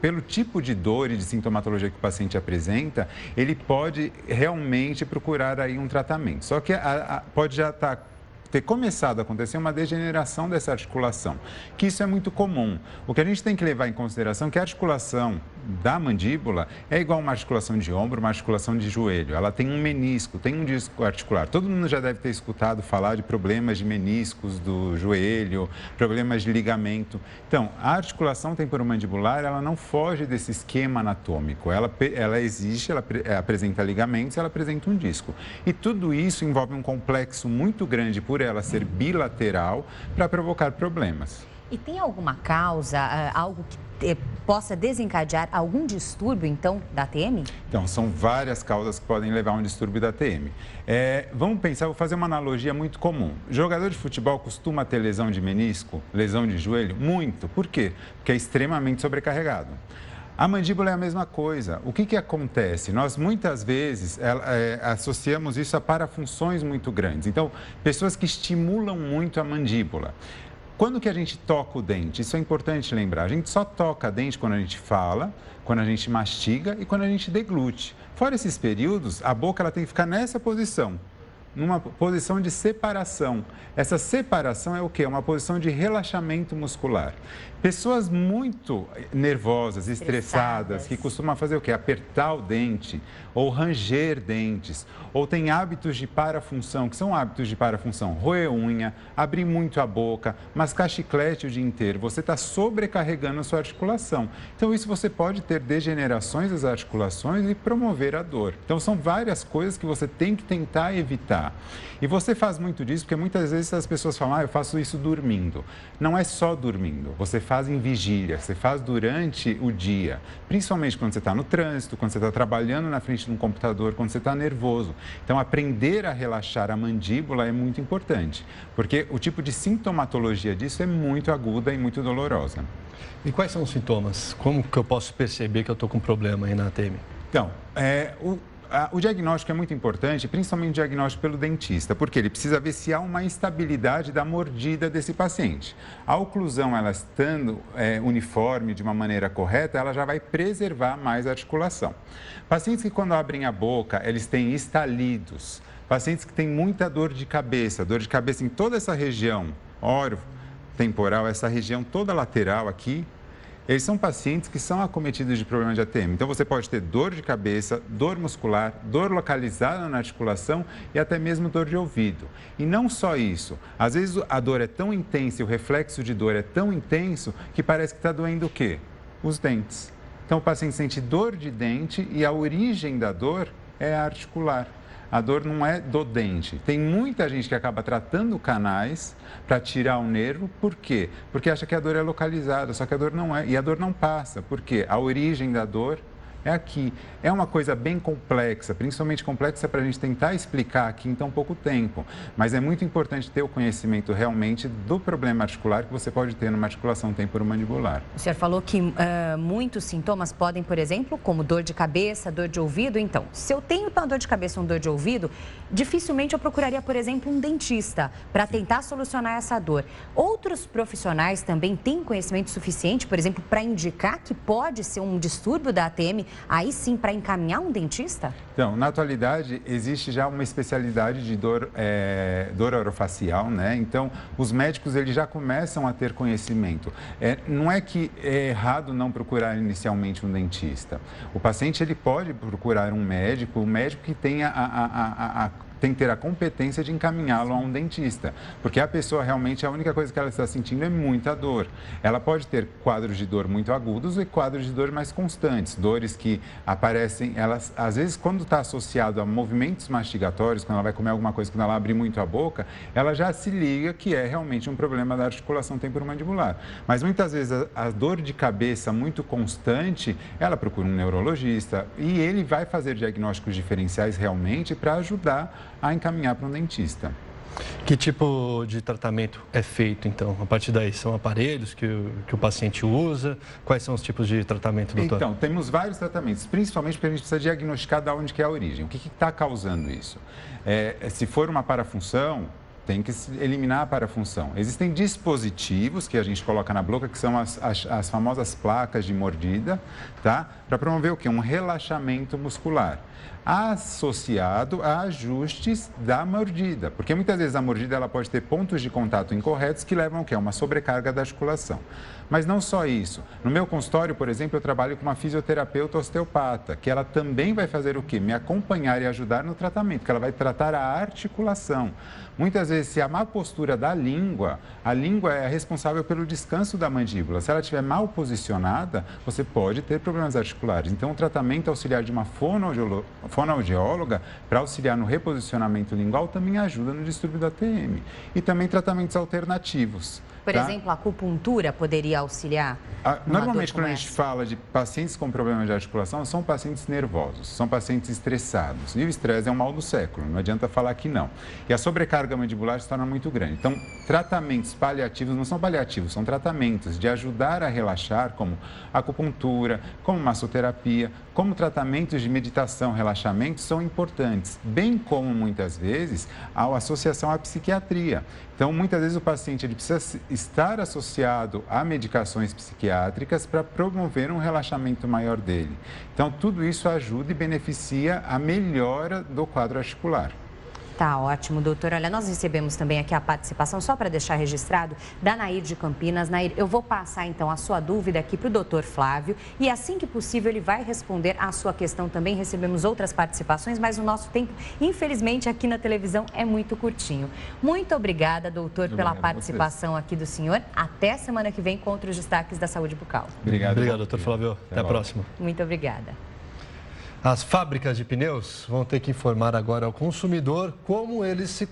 pelo tipo de dor e de sintomatologia que o paciente apresenta, ele pode realmente procurar aí um tratamento. Só que pode já ter começado a acontecer uma degeneração dessa articulação, que isso é muito comum. O que a gente tem que levar em consideração é que a articulação da mandíbula é igual a uma articulação de ombro, uma articulação de joelho. Ela tem um menisco, tem um disco articular. Todo mundo já deve ter escutado falar de problemas de meniscos do joelho, problemas de ligamento. Então, a articulação temporomandibular, ela não foge desse esquema anatômico. Ela existe, ela apresenta ligamentos, ela apresenta um disco. E tudo isso envolve um complexo muito grande por ela ser bilateral para provocar problemas.
E tem alguma causa, algo que possa desencadear algum distúrbio, então, da ATM?
Então, são várias causas que podem levar a um distúrbio da ATM. Vamos pensar, vou fazer uma analogia muito comum. Jogador de futebol costuma ter lesão de menisco, lesão de joelho? Muito. Por quê? Porque é extremamente sobrecarregado. A mandíbula é a mesma coisa. O que acontece? Nós, muitas vezes, associamos isso a parafunções muito grandes. Então, pessoas que estimulam muito a mandíbula. Quando que a gente toca o dente? Isso é importante lembrar. A gente só toca dente quando a gente fala, quando a gente mastiga e quando a gente deglute. Fora esses períodos, a boca ela tem que ficar nessa posição, numa posição de separação. Essa separação é o quê? Uma posição de relaxamento muscular. Pessoas muito nervosas, estressadas, que costumam fazer o quê? Apertar o dente, ou ranger dentes, ou tem hábitos de parafunção, que são hábitos de parafunção, roer unha, abrir muito a boca, mascar chiclete o dia inteiro. Você está sobrecarregando a sua articulação. Então, isso você pode ter degenerações das articulações e promover a dor. Então, são várias coisas que você tem que tentar evitar. E você faz muito disso, porque muitas vezes as pessoas falam, eu faço isso dormindo. Não é só dormindo, você faz em vigília, você faz durante o dia. Principalmente quando você está no trânsito, quando você está trabalhando na frente de um computador, quando você está nervoso. Então, aprender a relaxar a mandíbula é muito importante, porque o tipo de sintomatologia disso é muito aguda e muito dolorosa.
E quais são os sintomas? Como que eu posso perceber que eu estou com problema aí na ATM?
Então, o diagnóstico é muito importante, principalmente o diagnóstico pelo dentista, porque ele precisa ver se há uma instabilidade da mordida desse paciente. A oclusão, ela estando uniforme de uma maneira correta, ela já vai preservar mais a articulação. Pacientes que quando abrem a boca, eles têm estalidos. Pacientes que têm muita dor de cabeça em toda essa região oro-temporal, essa região toda lateral aqui, eles são pacientes que são acometidos de problema de ATM. Então, você pode ter dor de cabeça, dor muscular, dor localizada na articulação e até mesmo dor de ouvido. E não só isso. Às vezes, a dor é tão intensa e o reflexo de dor é tão intenso que parece que está doendo o quê? Os dentes. Então, o paciente sente dor de dente e a origem da dor é articular. A dor não é do dente. Tem muita gente que acaba tratando canais para tirar o nervo. Por quê? Porque acha que a dor é localizada, só que a dor não é. E a dor não passa. Por quê? A origem da dor é aqui. É uma coisa bem complexa, principalmente complexa para a gente tentar explicar aqui em tão pouco tempo. Mas é muito importante ter o conhecimento realmente do problema articular que você pode ter numa articulação temporomandibular.
O senhor falou que muitos sintomas podem, por exemplo, como dor de cabeça, dor de ouvido. Então, se eu tenho uma dor de cabeça ou uma dor de ouvido, dificilmente eu procuraria, por exemplo, um dentista para tentar solucionar essa dor. Outros profissionais também têm conhecimento suficiente, por exemplo, para indicar que pode ser um distúrbio da ATM aí sim para encaminhar um dentista?
Então, na atualidade, existe já uma especialidade de dor orofacial, né? Então, os médicos eles já começam a ter conhecimento. Não é que é errado não procurar inicialmente um dentista. O paciente ele pode procurar um médico que tenha tem que ter a competência de encaminhá-lo a um dentista, porque a pessoa realmente, a única coisa que ela está sentindo é muita dor. Ela pode ter quadros de dor muito agudos e quadros de dor mais constantes, dores que aparecem, elas, às vezes, quando está associado a movimentos mastigatórios, quando ela vai comer alguma coisa, quando ela abre muito a boca, ela já se liga que é realmente um problema da articulação temporomandibular. Mas muitas vezes a dor de cabeça muito constante, ela procura um neurologista e ele vai fazer diagnósticos diferenciais realmente para ajudar a encaminhar para um dentista.
Que tipo de tratamento é feito, então? A partir daí, são aparelhos que o paciente usa? Quais são os tipos de tratamento, doutor?
Então, temos vários tratamentos, principalmente porque a gente precisa diagnosticar de onde que é a origem. O que está causando isso? Se for uma parafunção, tem que eliminar a parafunção. Existem dispositivos que a gente coloca na boca, que são as famosas placas de mordida, tá? Para promover o quê? Um relaxamento muscular, associado a ajustes da mordida, porque muitas vezes a mordida ela pode ter pontos de contato incorretos que levam ao quê? Uma sobrecarga da articulação. Mas não só isso. No meu consultório, por exemplo, eu trabalho com uma fisioterapeuta osteopata, que ela também vai fazer o quê? Me acompanhar e ajudar no tratamento, que ela vai tratar a articulação. Muitas vezes, se a má postura da língua, a língua é responsável pelo descanso da mandíbula. Se ela estiver mal posicionada, você pode ter problemas articulares. Então, o tratamento auxiliar de uma fonoaudióloga para auxiliar no reposicionamento lingual também ajuda no distúrbio da TM. E também tratamentos alternativos.
Por exemplo, a acupuntura poderia auxiliar?
Normalmente, quando a gente fala de pacientes com problemas de articulação, são pacientes nervosos, são pacientes estressados. E o estresse é um mal do século, não adianta falar que não. E a sobrecarga mandibular se torna muito grande. Então, tratamentos paliativos não são paliativos, são tratamentos de ajudar a relaxar, como acupuntura, como massoterapia, como tratamentos de meditação, relaxamento, são importantes, bem como, muitas vezes, a associação à psiquiatria. Então, muitas vezes o paciente ele precisa estar associado a medicações psiquiátricas para promover um relaxamento maior dele. Então, tudo isso ajuda e beneficia a melhora do quadro articular.
Tá ótimo, doutor. Olha, nós recebemos também aqui a participação, só para deixar registrado, da Nair de Campinas. Nair, eu vou passar então a sua dúvida aqui para o doutor Flávio e assim que possível ele vai responder a sua questão também. Recebemos outras participações, mas o nosso tempo, infelizmente, aqui na televisão é muito curtinho. Muito obrigada, doutor, pela participação aqui do senhor. Até semana que vem com outros destaques da saúde bucal.
Obrigado, doutor Flávio. Até a próxima.
Muito obrigada.
As fábricas de pneus vão ter que informar agora ao consumidor como eles se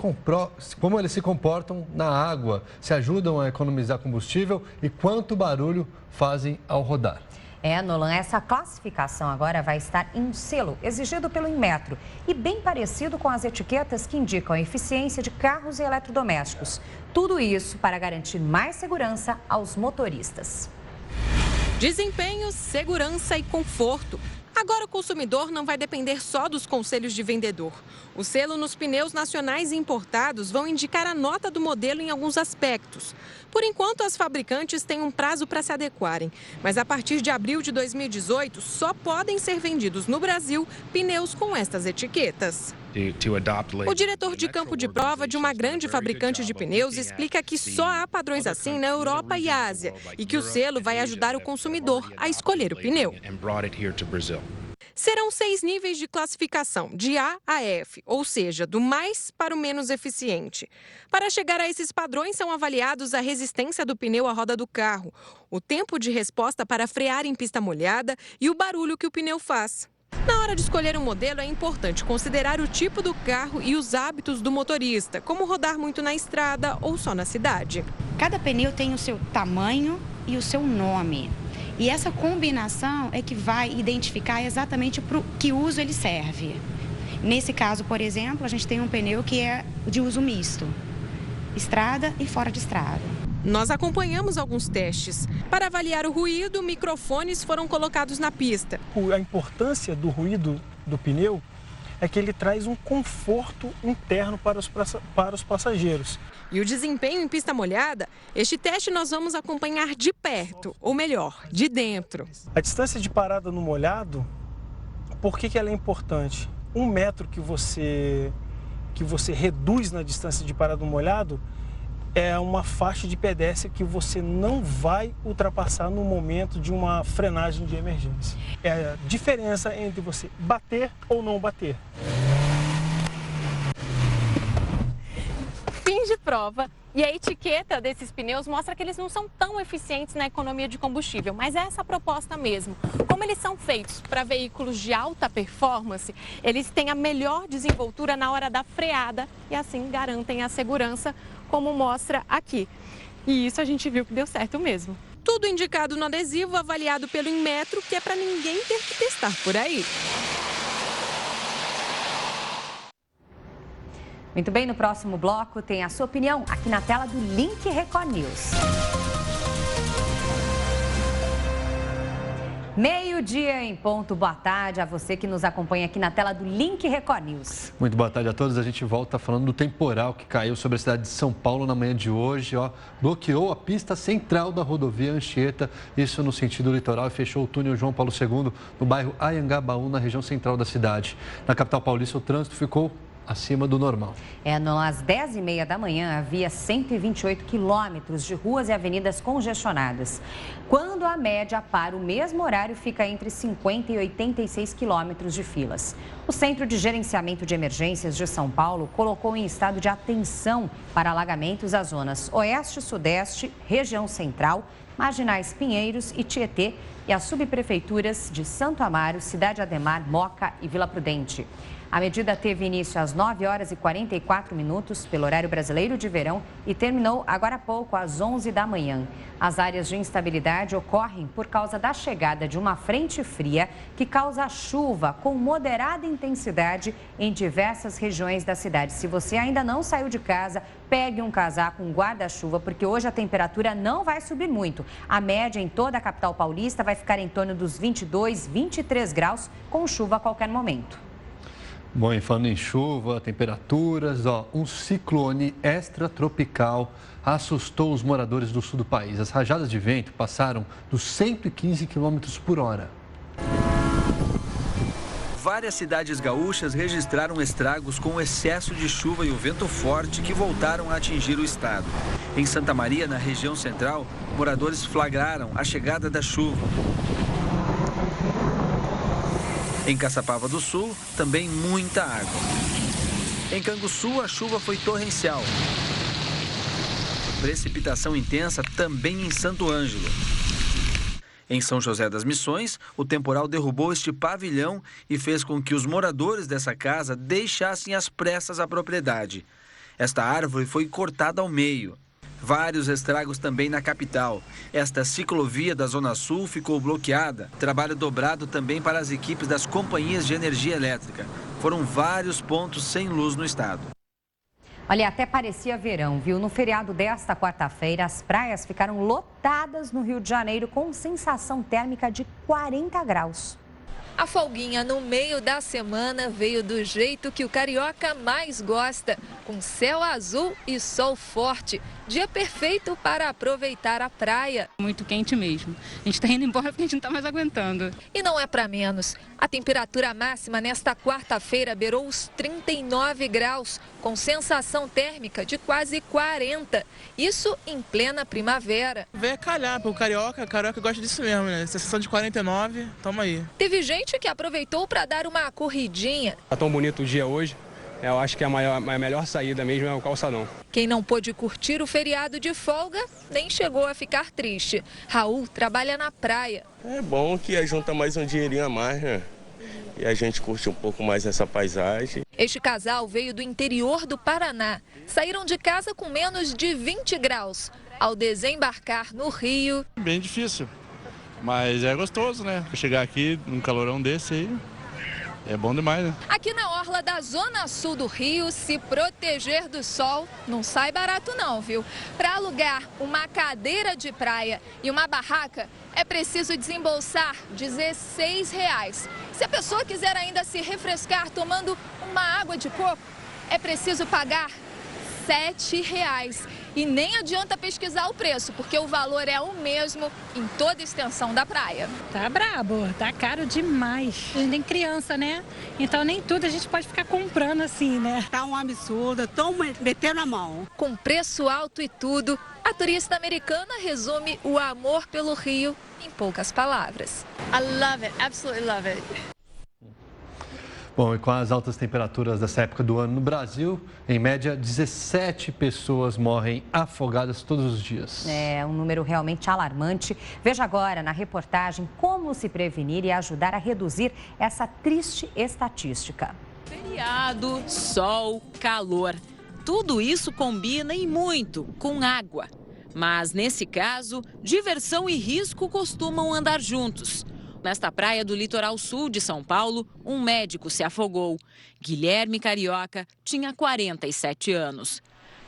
comportam na água, se ajudam a economizar combustível e quanto barulho fazem ao rodar.
Nolan, essa classificação agora vai estar em um selo exigido pelo Inmetro e bem parecido com as etiquetas que indicam a eficiência de carros e eletrodomésticos. Tudo isso para garantir mais segurança aos motoristas.
Desempenho, segurança e conforto. Agora o consumidor não vai depender só dos conselhos de vendedor. O selo nos pneus nacionais e importados vão indicar a nota do modelo em alguns aspectos. Por enquanto, as fabricantes têm um prazo para se adequarem. Mas a partir de abril de 2018, só podem ser vendidos no Brasil pneus com estas etiquetas. O diretor de campo de prova de uma grande fabricante de pneus explica que só há padrões assim na Europa e Ásia e que o selo vai ajudar o consumidor a escolher o pneu. Serão 6 níveis de classificação, de A a F, ou seja, do mais para o menos eficiente. Para chegar a esses padrões, são avaliados a resistência do pneu à roda do carro, o tempo de resposta para frear em pista molhada e o barulho que o pneu faz. Na hora de escolher um modelo, é importante considerar o tipo do carro e os hábitos do motorista, como rodar muito na estrada ou só na cidade.
Cada pneu tem o seu tamanho e o seu nome. E essa combinação é que vai identificar exatamente para que uso ele serve. Nesse caso, por exemplo, a gente tem um pneu que é de uso misto, estrada e fora de estrada.
Nós acompanhamos alguns testes. Para avaliar o ruído, microfones foram colocados na pista.
A importância do ruído do pneu é que ele traz um conforto interno para os passageiros.
E o desempenho em pista molhada? Este teste nós vamos acompanhar de perto, ou melhor, de dentro.
A distância de parada no molhado Por que ela é importante? 1 metro que você reduz na distância de parado molhado é uma faixa de pedestre que você não vai ultrapassar no momento de uma frenagem de emergência. É a diferença entre você bater ou não bater.
Fim de prova. E a etiqueta desses pneus mostra que eles não são tão eficientes na economia de combustível, mas é essa a proposta mesmo. Como eles são feitos para veículos de alta performance, eles têm a melhor desenvoltura na hora da freada e assim garantem a segurança, como mostra aqui. E isso a gente viu que deu certo mesmo. Tudo indicado no adesivo, avaliado pelo Inmetro, que é para ninguém ter que testar por aí.
Muito bem, no próximo bloco tem a sua opinião aqui na tela do Link Record News. Meio-dia em ponto. Boa tarde a você que nos acompanha aqui na tela do Link Record News.
Muito boa tarde a todos. A gente volta falando do temporal que caiu sobre a cidade de São Paulo na manhã de hoje. Bloqueou a pista central da rodovia Anchieta, isso no sentido litoral, e fechou o túnel João Paulo II no bairro Anhangabaú, na região central da cidade. Na capital paulista, o trânsito ficou acima do normal.
Às 10h30 da manhã, havia 128 quilômetros de ruas e avenidas congestionadas, quando a média para o mesmo horário fica entre 50 e 86 quilômetros de filas. O Centro de Gerenciamento de Emergências de São Paulo colocou em estado de atenção para alagamentos as zonas Oeste, Sudeste, Região Central, Marginais Pinheiros e Tietê e as subprefeituras de Santo Amaro, Cidade Ademar, Moca e Vila Prudente. A medida teve início às 9h44 pelo horário brasileiro de verão e terminou agora há pouco, às 11 da manhã. As áreas de instabilidade ocorrem por causa da chegada de uma frente fria que causa chuva com moderada intensidade em diversas regiões da cidade. Se você ainda não saiu de casa, pegue um casaco, um guarda-chuva, porque hoje a temperatura não vai subir muito. A média em toda a capital paulista vai ficar em torno dos 22, 23 graus, com chuva a qualquer momento.
Bom, e falando em chuva, temperaturas, um ciclone extratropical assustou os moradores do sul do país. As rajadas de vento passaram dos 115 km por hora.
Várias cidades gaúchas registraram estragos com o excesso de chuva e o vento forte que voltaram a atingir o estado. Em Santa Maria, na região central, moradores flagraram a chegada da chuva. Em Caçapava do Sul, também muita água. Em Canguçu, a chuva foi torrencial. Precipitação intensa também em Santo Ângelo. Em São José das Missões, o temporal derrubou este pavilhão e fez com que os moradores dessa casa deixassem às pressas a propriedade. Esta árvore foi cortada ao meio. Vários estragos também na capital. Esta ciclovia da Zona Sul ficou bloqueada. Trabalho dobrado também para as equipes das companhias de energia elétrica. Foram vários pontos sem luz no estado.
Olha, até parecia verão, viu? No feriado desta quarta-feira, as praias ficaram lotadas no Rio de Janeiro com sensação térmica de 40 graus.
A folguinha no meio da semana veio do jeito que o carioca mais gosta, com céu azul e sol forte. Dia perfeito para aproveitar a praia.
Muito quente mesmo. A gente está indo embora porque a gente não está mais aguentando.
E não é para menos. A temperatura máxima nesta quarta-feira beirou os 39 graus, com sensação térmica de quase 40. Isso em plena primavera.
Vem calhar, porque o carioca gosta disso mesmo, né? Sensação de 49, toma aí.
Teve gente que aproveitou para dar uma corridinha.
Tá tão bonito o dia hoje. Eu acho que a melhor saída mesmo é o calçadão.
Quem não pôde curtir o feriado de folga, nem chegou a ficar triste. Raul trabalha na praia.
É bom que junta mais um dinheirinho a mais, né? E a gente curte um pouco mais essa paisagem.
Este casal veio do interior do Paraná. Saíram de casa com menos de 20 graus. Ao desembarcar no Rio...
Bem difícil, mas é gostoso, né? Chegar aqui num calorão desse aí... É bom demais, né?
Aqui na orla da Zona Sul do Rio, se proteger do sol não sai barato não, viu? Para alugar uma cadeira de praia e uma barraca, é preciso desembolsar R$16. Se a pessoa quiser ainda se refrescar tomando uma água de coco, é preciso pagar R$7. E nem adianta pesquisar o preço, porque o valor é o mesmo em toda a extensão da praia.
Tá brabo, tá caro demais. A gente tem criança, né? Então nem tudo a gente pode ficar comprando assim, né?
Tá um absurdo, estão metendo a mão.
Com preço alto e tudo, a turista americana resume o amor pelo Rio em poucas palavras.
I love it, absolutely love it.
Bom, e com as altas temperaturas dessa época do ano no Brasil, em média, 17 pessoas morrem afogadas todos os dias.
É um número realmente alarmante. Veja agora na reportagem como se prevenir e ajudar a reduzir essa triste estatística.
Feriado, sol, calor. Tudo isso combina e muito com água. Mas, nesse caso, diversão e risco costumam andar juntos. Nesta praia do litoral sul de São Paulo, um médico se afogou. Guilherme Carioca tinha 47 anos.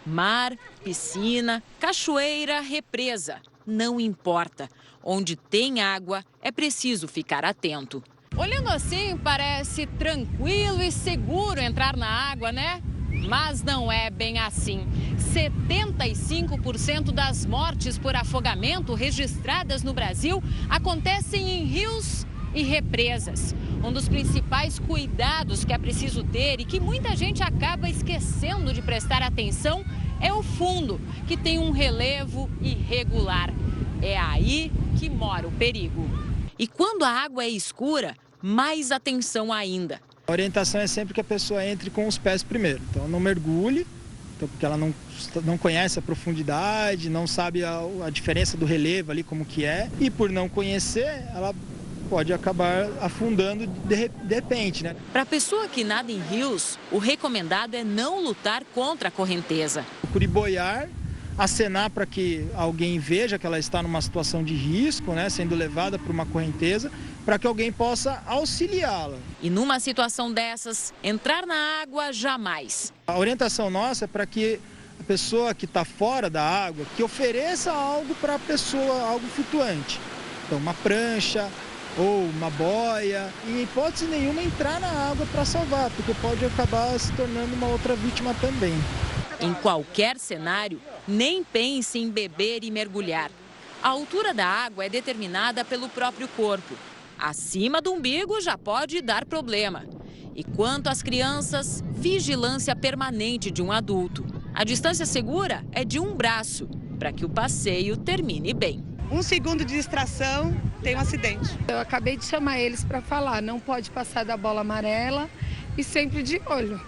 Mar, piscina, cachoeira, represa, não importa. Onde tem água, é preciso ficar atento. Olhando assim, parece tranquilo e seguro entrar na água, né? Mas não é bem assim. 75% das mortes por afogamento registradas no Brasil acontecem em rios e represas. Um dos principais cuidados que é preciso ter e que muita gente acaba esquecendo de prestar atenção é o fundo, que tem um relevo irregular. É aí que mora o perigo. E quando a água é escura, mais atenção ainda.
A orientação é sempre que a pessoa entre com os pés primeiro. Então, não mergulhe, porque ela não conhece a profundidade, não sabe a diferença do relevo ali, como que é. E por não conhecer, ela pode acabar afundando de repente, né?
Para a pessoa que nada em rios, o recomendado é não lutar contra a correnteza.
Procure boiar, acenar para que alguém veja que ela está numa situação de risco, né, sendo levada por uma correnteza, para que alguém possa auxiliá-la.
E numa situação dessas, entrar na água jamais.
A orientação nossa é para que a pessoa que está fora da água, que ofereça algo para a pessoa, algo flutuante. Então, uma prancha ou uma boia. E, em hipótese nenhuma, entrar na água para salvar, porque pode acabar se tornando uma outra vítima também.
Em qualquer cenário, nem pense em beber e mergulhar. A altura da água é determinada pelo próprio corpo. Acima do umbigo já pode dar problema. E quanto às crianças, vigilância permanente de um adulto. A distância segura é de um braço, para que o passeio termine bem.
Um segundo de distração, tem um acidente.
Eu acabei de chamar eles para falar, não pode passar da bola amarela e sempre de olho.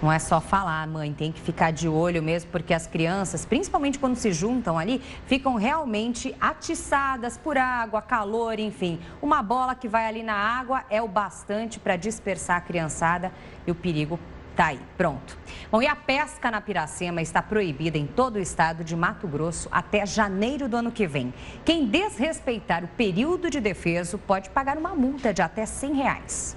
Não é só falar, mãe, tem que ficar de olho mesmo, porque as crianças, principalmente quando se juntam ali, ficam realmente atiçadas por água, calor, enfim. Uma bola que vai ali na água é o bastante para dispersar a criançada e o perigo tá aí, pronto. Bom, e a pesca na Piracema está proibida em todo o estado de Mato Grosso até janeiro do ano que vem. Quem desrespeitar o período de defeso pode pagar uma multa de até R$100.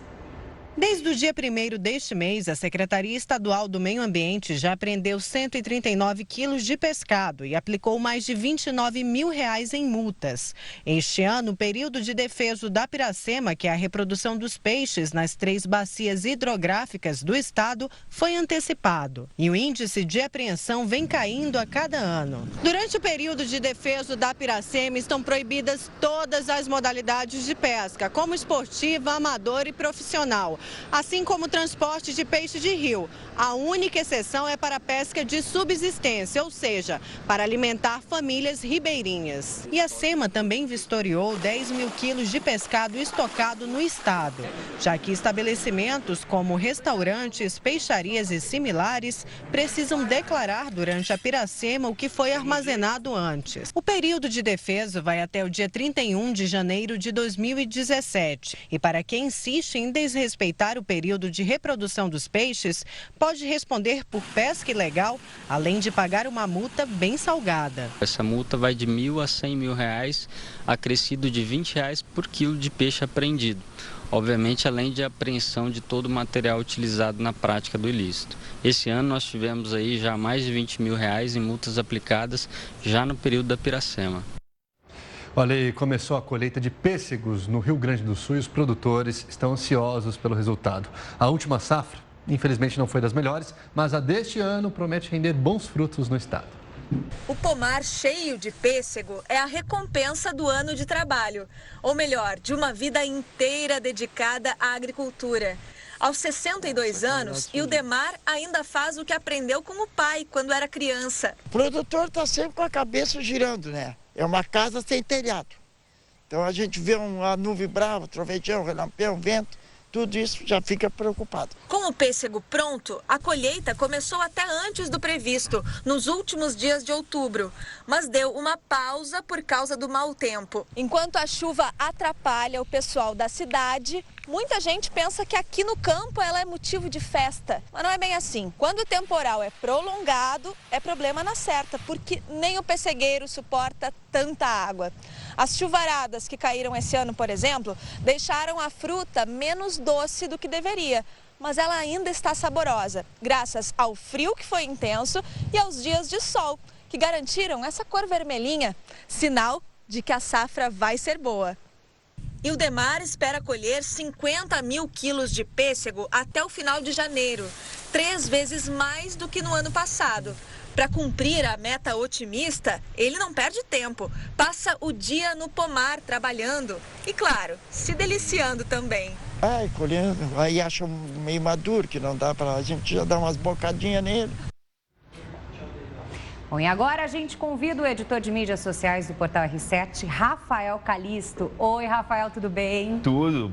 Desde o dia 1º deste mês, a Secretaria Estadual do Meio Ambiente já apreendeu 139 quilos de pescado e aplicou mais de R$29 mil em multas. Este ano, o período de defeso da Piracema, que é a reprodução dos peixes nas 3 bacias hidrográficas do estado, foi antecipado. E o índice de apreensão vem caindo a cada ano. Durante o período de defeso da Piracema, estão proibidas todas as modalidades de pesca, como esportiva, amadora e profissional, assim como o transporte de peixe de rio. A única exceção é para a pesca de subsistência, ou seja, para alimentar famílias ribeirinhas. E a SEMA também vistoriou 10 mil quilos de pescado estocado no estado, já que estabelecimentos como restaurantes, peixarias e similares precisam declarar durante a Piracema o que foi armazenado antes. O período de defeso vai até o dia 31 de janeiro de 2017. E para quem insiste em desrespeitar o período de reprodução dos peixes, pode responder por pesca ilegal, além de pagar uma multa bem salgada.
Essa multa vai de R$1.000 a R$100.000, acrescido de R$20 por quilo de peixe apreendido. Obviamente, além de apreensão de todo o material utilizado na prática do ilícito. Esse ano nós tivemos aí já mais de R$20 mil em multas aplicadas já no período da Piracema.
Olha, e começou a colheita de pêssegos no Rio Grande do Sul e os produtores estão ansiosos pelo resultado. A última safra, infelizmente, não foi das melhores, mas a deste ano promete render bons frutos no estado.
O pomar cheio de pêssego é a recompensa do ano de trabalho, ou melhor, de uma vida inteira dedicada à agricultura. Aos 62 anos, Ildemar ainda faz o que aprendeu com o pai quando era criança.
O produtor está sempre com a cabeça girando, né? É uma casa sem telhado. Então a gente vê uma nuvem brava, trovejão, relampeão, vento, tudo isso já fica preocupado.
Com o pêssego pronto, a colheita começou até antes do previsto, nos últimos dias de outubro, mas deu uma pausa por causa do mau tempo. Enquanto a chuva atrapalha o pessoal da cidade, muita gente pensa que aqui no campo ela é motivo de festa, mas não é bem assim. Quando o temporal é prolongado, é problema na certa, porque nem o pessegueiro suporta tanta água. As chuvaradas que caíram esse ano, por exemplo, deixaram a fruta menos doce do que deveria, mas ela ainda está saborosa, graças ao frio que foi intenso e aos dias de sol, que garantiram essa cor vermelhinha, sinal de que a safra vai ser boa. Ildemar espera colher 50 mil quilos de pêssego até o final de janeiro, 3 vezes mais do que no ano passado. Para cumprir a meta otimista, ele não perde tempo, passa o dia no pomar trabalhando e, claro, se deliciando também.
Colhendo, aí acha meio maduro, que não dá para a gente já dar umas bocadinhas nele.
Bom, e agora a gente convida o editor de mídias sociais do Portal R7, Rafael Calisto. Oi, Rafael, tudo bem?
Tudo.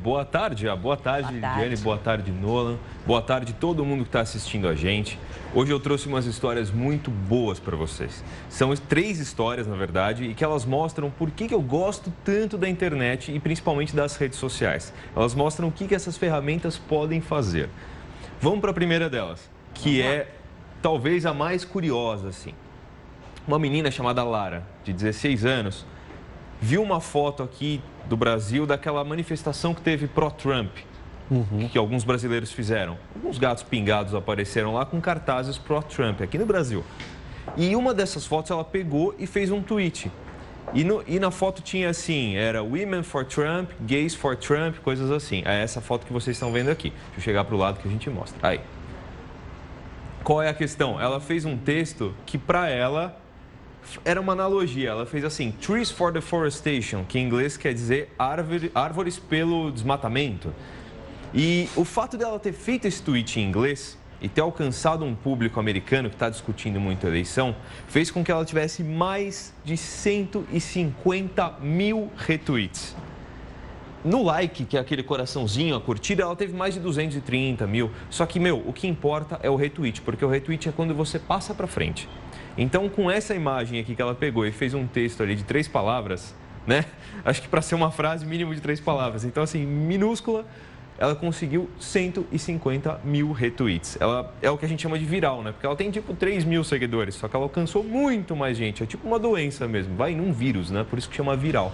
Boa tarde, Lidiane. Boa tarde, Nolan. Boa tarde todo mundo que está assistindo a gente. Hoje eu trouxe umas histórias muito boas para vocês. São 3 histórias, na verdade, e que elas mostram por que eu gosto tanto da internet e principalmente das redes sociais. Elas mostram o que essas ferramentas podem fazer. Vamos para a primeira delas, que é talvez a mais curiosa, assim. Uma menina chamada Lara, de 16 anos, viu uma foto aqui do Brasil daquela manifestação que teve pró-Trump, que alguns brasileiros fizeram. Alguns gatos pingados apareceram lá com cartazes pró-Trump, aqui no Brasil. E uma dessas fotos ela pegou e fez um tweet. E na foto tinha assim, era Women for Trump, Gays for Trump, coisas assim. É essa foto que vocês estão vendo aqui. Deixa eu chegar para o lado que a gente mostra. Aí. Qual é a questão? Ela fez um texto que, para ela, era uma analogia. Ela fez assim, Trees for Deforestation, que em inglês quer dizer árvores pelo desmatamento. E o fato dela ter feito esse tweet em inglês e ter alcançado um público americano que está discutindo muito a eleição, fez com que ela tivesse mais de 150 mil retweets. No like, que é aquele coraçãozinho, a curtida, ela teve mais de 230 mil. Só que, o que importa é o retweet, porque o retweet é quando você passa para frente. Então, com essa imagem aqui que ela pegou e fez um texto ali de 3 palavras, né? Acho que para ser uma frase, mínimo de 3 palavras. Então, assim, minúscula, ela conseguiu 150 mil retweets. Ela é o que a gente chama de viral, né? Porque ela tem, tipo, 3 mil seguidores, só que ela alcançou muito mais gente. É tipo uma doença mesmo, vai num vírus, né? Por isso que chama viral.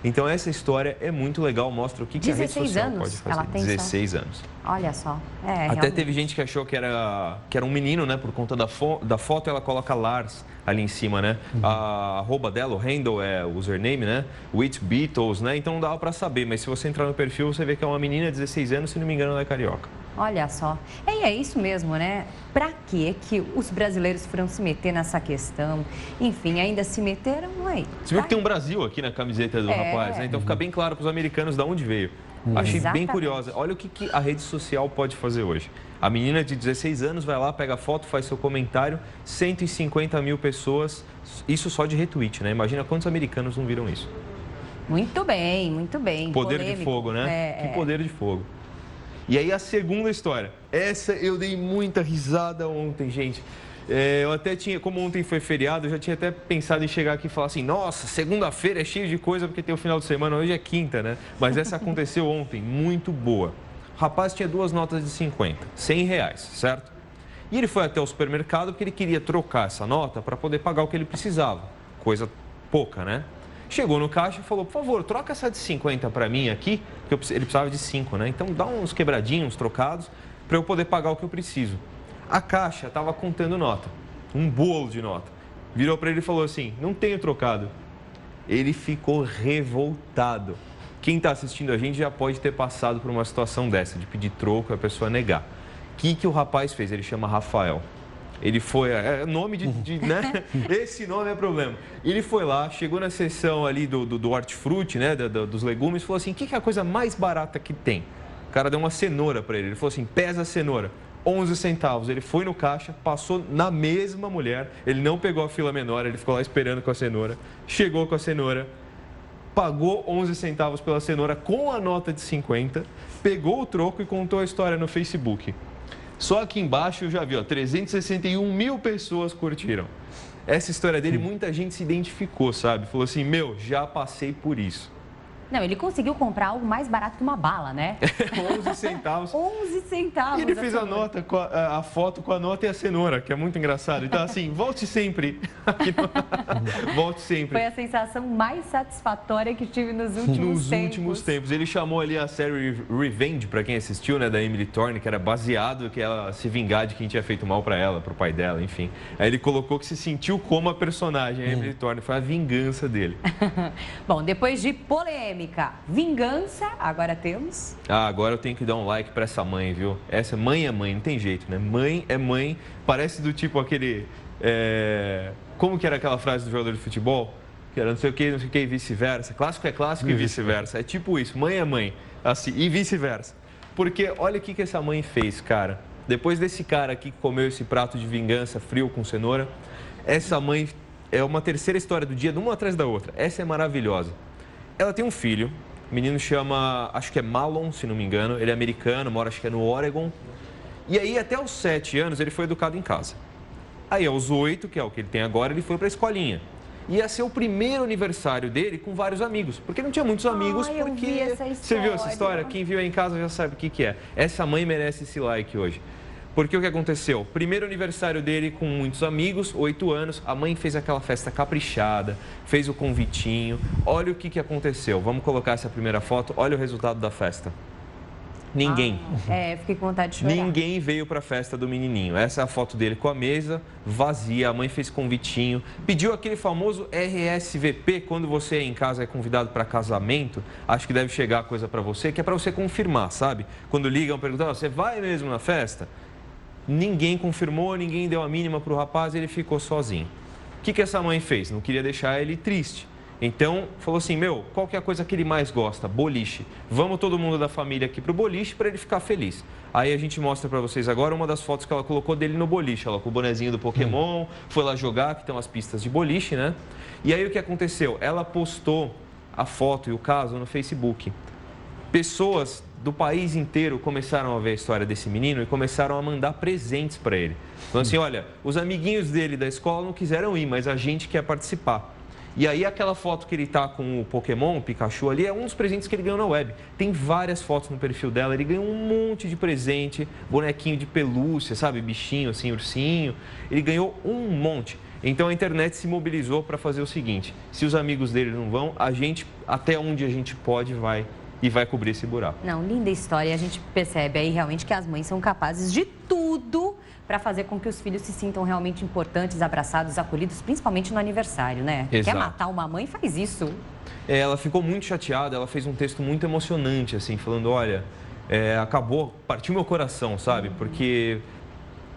Então, essa história é muito legal, mostra o que a rede social pode fazer.
Ela tem
16 anos.
Olha só.
Até
realmente.
teve gente que achou que era um menino, né? Por conta da foto, ela coloca Lars ali em cima, né? A arroba dela, o handle é o username, né? With Beatles, né? Então não dava pra saber, mas se você entrar no perfil, você vê que é uma menina de 16 anos, se não me engano, ela é carioca.
Olha só. E é isso mesmo, né? Pra que os brasileiros foram se meter nessa questão? Enfim, ainda se meteram aí.
Você viu que tem um Brasil aqui na camiseta do rapaz, né? Então fica bem claro para os americanos de onde veio. Achei bem curiosa. Olha o que a rede social pode fazer hoje. A menina de 16 anos vai lá, pega a foto, faz seu comentário, 150 mil pessoas, isso só de retweet, né? Imagina quantos americanos não viram isso.
Muito bem, muito bem.
Poder de fogo, né? Que poder de fogo. E aí a segunda história. Essa eu dei muita risada ontem, gente. Eu até tinha, como ontem foi feriado, eu já tinha até pensado em chegar aqui e falar assim, nossa, segunda-feira é cheio de coisa porque tem o final de semana, hoje é quinta, né? Mas essa aconteceu ontem, muito boa. O rapaz tinha 2 notas de 50, R$100, certo? E ele foi até o supermercado porque ele queria trocar essa nota para poder pagar o que ele precisava. Coisa pouca, né? Chegou no caixa e falou, por favor, troca essa de 50 para mim aqui, porque ele precisava de 5, né? Então dá uns quebradinhos, uns trocados, para eu poder pagar o que eu preciso. A caixa estava contando nota, um bolo de nota. Virou para ele e falou assim, não tenho trocado. Ele ficou revoltado. Quem está assistindo a gente já pode ter passado por uma situação dessa, de pedir troco e a pessoa negar. O que o rapaz fez? Ele chama Rafael. Ele foi, nome né? Esse nome é problema. Ele foi lá, chegou na seção ali do hortifruti, né? Dos legumes, falou assim, o que é a coisa mais barata que tem? O cara deu uma cenoura para ele, ele falou assim, pesa a cenoura. 11 centavos. Ele foi no caixa, passou na mesma mulher, ele não pegou a fila menor, ele ficou lá esperando com a cenoura, chegou com a cenoura, pagou 11 centavos pela cenoura com a nota de 50, pegou o troco e contou a história no Facebook. Só aqui embaixo eu já vi, 361 mil pessoas curtiram. Essa história dele, muita gente se identificou, sabe? Falou assim, já passei por isso.
Não, ele conseguiu comprar algo mais barato que uma bala, né?
11 centavos.
11 centavos.
E ele fez a foto com a nota e a cenoura, que é muito engraçado. Então, assim, volte sempre. Volte sempre.
Foi a sensação mais satisfatória que tive nos últimos tempos.
Ele chamou ali a série Revenge, pra quem assistiu, né, da Emily Thorne, que era baseado que ela se vingar de quem tinha feito mal pra ela, pro pai dela, enfim. Aí ele colocou que se sentiu como a personagem, a Emily Thorne. Foi a vingança dele.
Bom, depois de polêmica, vingança, agora temos...
Agora eu tenho que dar um like pra essa mãe, viu? Essa mãe é mãe, não tem jeito, né? Mãe é mãe, parece do tipo aquele... Como que era aquela frase do jogador de futebol? Que era não sei o que e vice-versa. Clássico é clássico e vice-versa. É tipo isso, mãe é mãe, assim, e vice-versa. Porque olha o que essa mãe fez, cara. Depois desse cara aqui que comeu esse prato de vingança frio com cenoura, essa mãe é uma terceira história do dia, de uma atrás da outra. Essa é maravilhosa. Ela tem um filho, o menino chama, acho que é Malon, se não me engano, ele é americano, mora acho que é no Oregon. E aí até os 7 anos ele foi educado em casa. Aí aos 8, que é o que ele tem agora, ele foi para a escolinha. Ia ser o primeiro aniversário dele com vários amigos, porque não tinha muitos amigos, porque...
Eu vi essa história.
Você viu essa história? Quem viu aí em casa já sabe o que é. Essa mãe merece esse like hoje. Porque o que aconteceu? Primeiro aniversário dele com muitos amigos, 8 anos, a mãe fez aquela festa caprichada, fez o convitinho. Olha o que aconteceu. Vamos colocar essa primeira foto, olha o resultado da festa. Ninguém.
Fiquei com vontade de chorar.
Ninguém veio para a festa do menininho. Essa é a foto dele com a mesa vazia, a mãe fez convitinho, pediu aquele famoso RSVP, quando você em casa é convidado para casamento, acho que deve chegar a coisa para você, que é para você confirmar, sabe? Quando ligam, perguntam, você vai mesmo na festa? Ninguém confirmou, ninguém deu a mínima para o rapaz, ele ficou sozinho. O que essa mãe fez? Não queria deixar ele triste. Então, falou assim, qual que é a coisa que ele mais gosta? Boliche. Vamos todo mundo da família aqui pro boliche para ele ficar feliz. Aí a gente mostra para vocês agora uma das fotos que ela colocou dele no boliche. Ela com o bonezinho do Pokémon, foi lá jogar, que tem umas pistas de boliche, né? E aí o que aconteceu? Ela postou a foto e o caso no Facebook. Pessoas do país inteiro começaram a ver a história desse menino e começaram a mandar presentes para ele. Falando assim, olha, os amiguinhos dele da escola não quiseram ir, mas a gente quer participar. E aí aquela foto que ele tá com o Pokémon, o Pikachu ali, é um dos presentes que ele ganhou na web. Tem várias fotos no perfil dela, ele ganhou um monte de presente, bonequinho de pelúcia, sabe, bichinho assim, ursinho. Ele ganhou um monte. Então a internet se mobilizou para fazer o seguinte, se os amigos dele não vão, a gente, até onde a gente pode, vai cobrir esse buraco.
Não, linda história. A gente percebe aí realmente que as mães são capazes de tudo para fazer com que os filhos se sintam realmente importantes, abraçados, acolhidos, principalmente no aniversário, né?
Exato.
Quer matar uma mãe, faz isso.
Ela ficou muito chateada, ela fez um texto muito emocionante, assim, falando, olha, partiu meu coração, sabe? Porque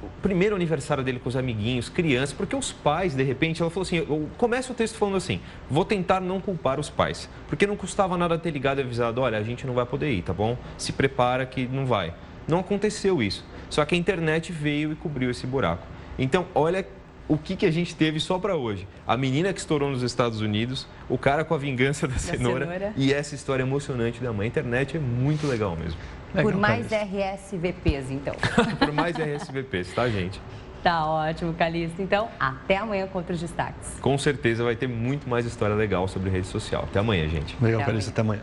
o primeiro aniversário dele com os amiguinhos, crianças, porque os pais, de repente, ela falou assim, começa o texto falando assim, vou tentar não culpar os pais, porque não custava nada ter ligado e avisado, olha, a gente não vai poder ir, tá bom? Se prepara que não vai. Não aconteceu isso, só que a internet veio e cobriu esse buraco. Então, olha o que a gente teve só para hoje. A menina que estourou nos Estados Unidos, o cara com a vingança da cenoura e essa história emocionante da mãe. A internet é muito legal mesmo.
Por mais RSVPs, então.
Por mais RSVPs, tá, gente?
Tá ótimo, Calixto. Então, até amanhã com outros destaques.
Com certeza vai ter muito mais história legal sobre rede social. Até amanhã, gente.
Legal, Calixto. Até amanhã.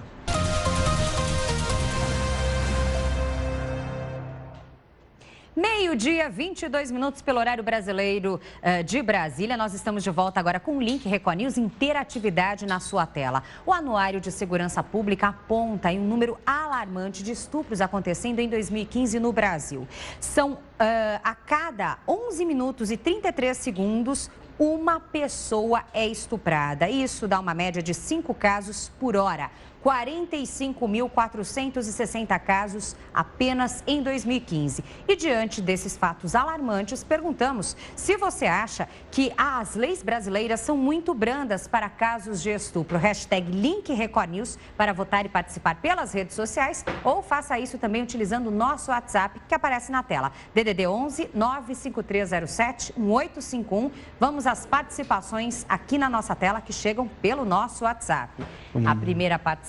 Meio-dia, 22 minutos pelo horário brasileiro de Brasília. Nós estamos de volta agora com o link Record News, interatividade na sua tela. O Anuário de Segurança Pública aponta aí um número alarmante de estupros acontecendo em 2015 no Brasil. São a cada 11 minutos e 33 segundos, uma pessoa é estuprada. Isso dá uma média de 5 casos por hora. 45.460 casos apenas em 2015. E diante desses fatos alarmantes, perguntamos se você acha que as leis brasileiras são muito brandas para casos de estupro. Hashtag #LinkRecordNews para votar e participar pelas redes sociais ou faça isso também utilizando o nosso WhatsApp que aparece na tela. DDD 11 95307 1851. Vamos às participações aqui na nossa tela que chegam pelo nosso WhatsApp. A primeira participação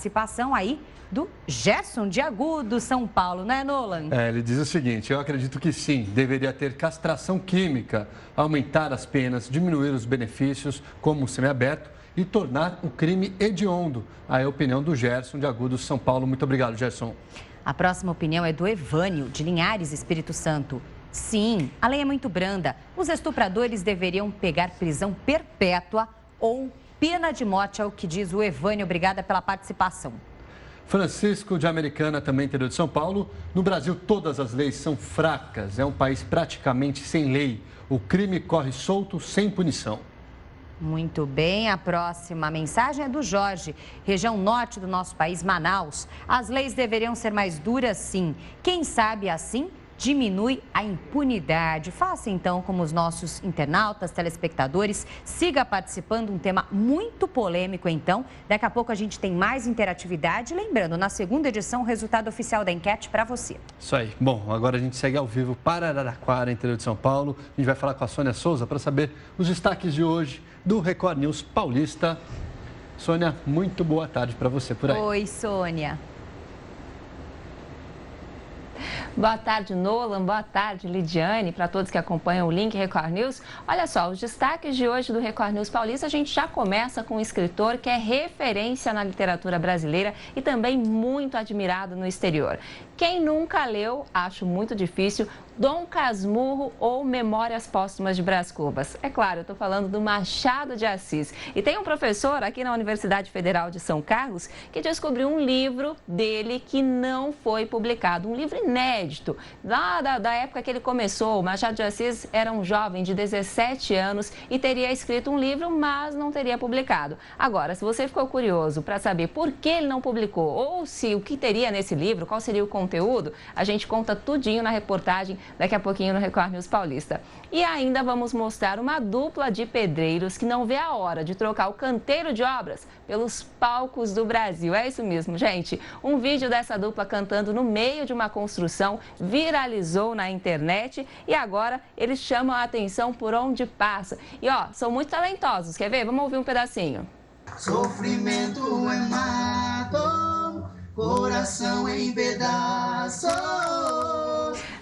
aí do Gerson de Agudo, São Paulo, né, Nolan?
Ele diz o seguinte: eu acredito que sim, deveria ter castração química, aumentar as penas, diminuir os benefícios, como o semiaberto, e tornar o crime hediondo. Aí a opinião do Gerson de Agudo, São Paulo. Muito obrigado, Gerson.
A próxima opinião é do Evânio, de Linhares, Espírito Santo. Sim, a lei é muito branda. Os estupradores deveriam pegar prisão perpétua ou pena de morte, é o que diz o Evânio. Obrigada pela participação.
Francisco de Americana, também interior de São Paulo. No Brasil, todas as leis são fracas. É um país praticamente sem lei. O crime corre solto, sem punição.
Muito bem, a próxima mensagem é do Jorge, região norte do nosso país, Manaus. As leis deveriam ser mais duras, sim. Quem sabe assim diminui a impunidade. Faça então como os nossos internautas, telespectadores. Siga participando, um tema muito polêmico então. Daqui a pouco a gente tem mais interatividade. Lembrando, na segunda edição, o resultado oficial da enquete para você.
Isso aí. Bom, agora a gente segue ao vivo para Araraquara, interior de São Paulo. A gente vai falar com a Sônia Souza para saber os destaques de hoje do Record News Paulista. Sônia, muito boa tarde para você por aí.
Oi, Sônia.
Boa tarde, Nolan. Boa tarde, Lidiane, para todos que acompanham o Link Record News. Olha só, os destaques de hoje do Record News Paulista, a gente já começa com um escritor que é referência na literatura brasileira e também muito admirado no exterior. Quem nunca leu, acho muito difícil, Dom Casmurro ou Memórias Póstumas de Brás Cubas. É claro, eu estou falando do Machado de Assis. E tem um professor aqui na Universidade Federal de São Carlos que descobriu um livro dele que não foi publicado, um livro inédito. Lá da época que ele começou, o Machado de Assis era um jovem de 17 anos e teria escrito um livro, mas não teria publicado. Agora, se você ficou curioso para saber por que ele não publicou ou se o que teria nesse livro, qual seria o conteúdo, a gente conta tudinho na reportagem daqui a pouquinho no Record News Paulista. E ainda vamos mostrar uma dupla de pedreiros que não vê a hora de trocar o canteiro de obras pelos palcos do Brasil. É isso mesmo, gente. Um vídeo dessa dupla cantando no meio de uma construção viralizou na internet e agora eles chamam a atenção por onde passa. E ó, são muito talentosos. Quer ver? Vamos ouvir um pedacinho.
Sofrimento é mato, coração em pedaços.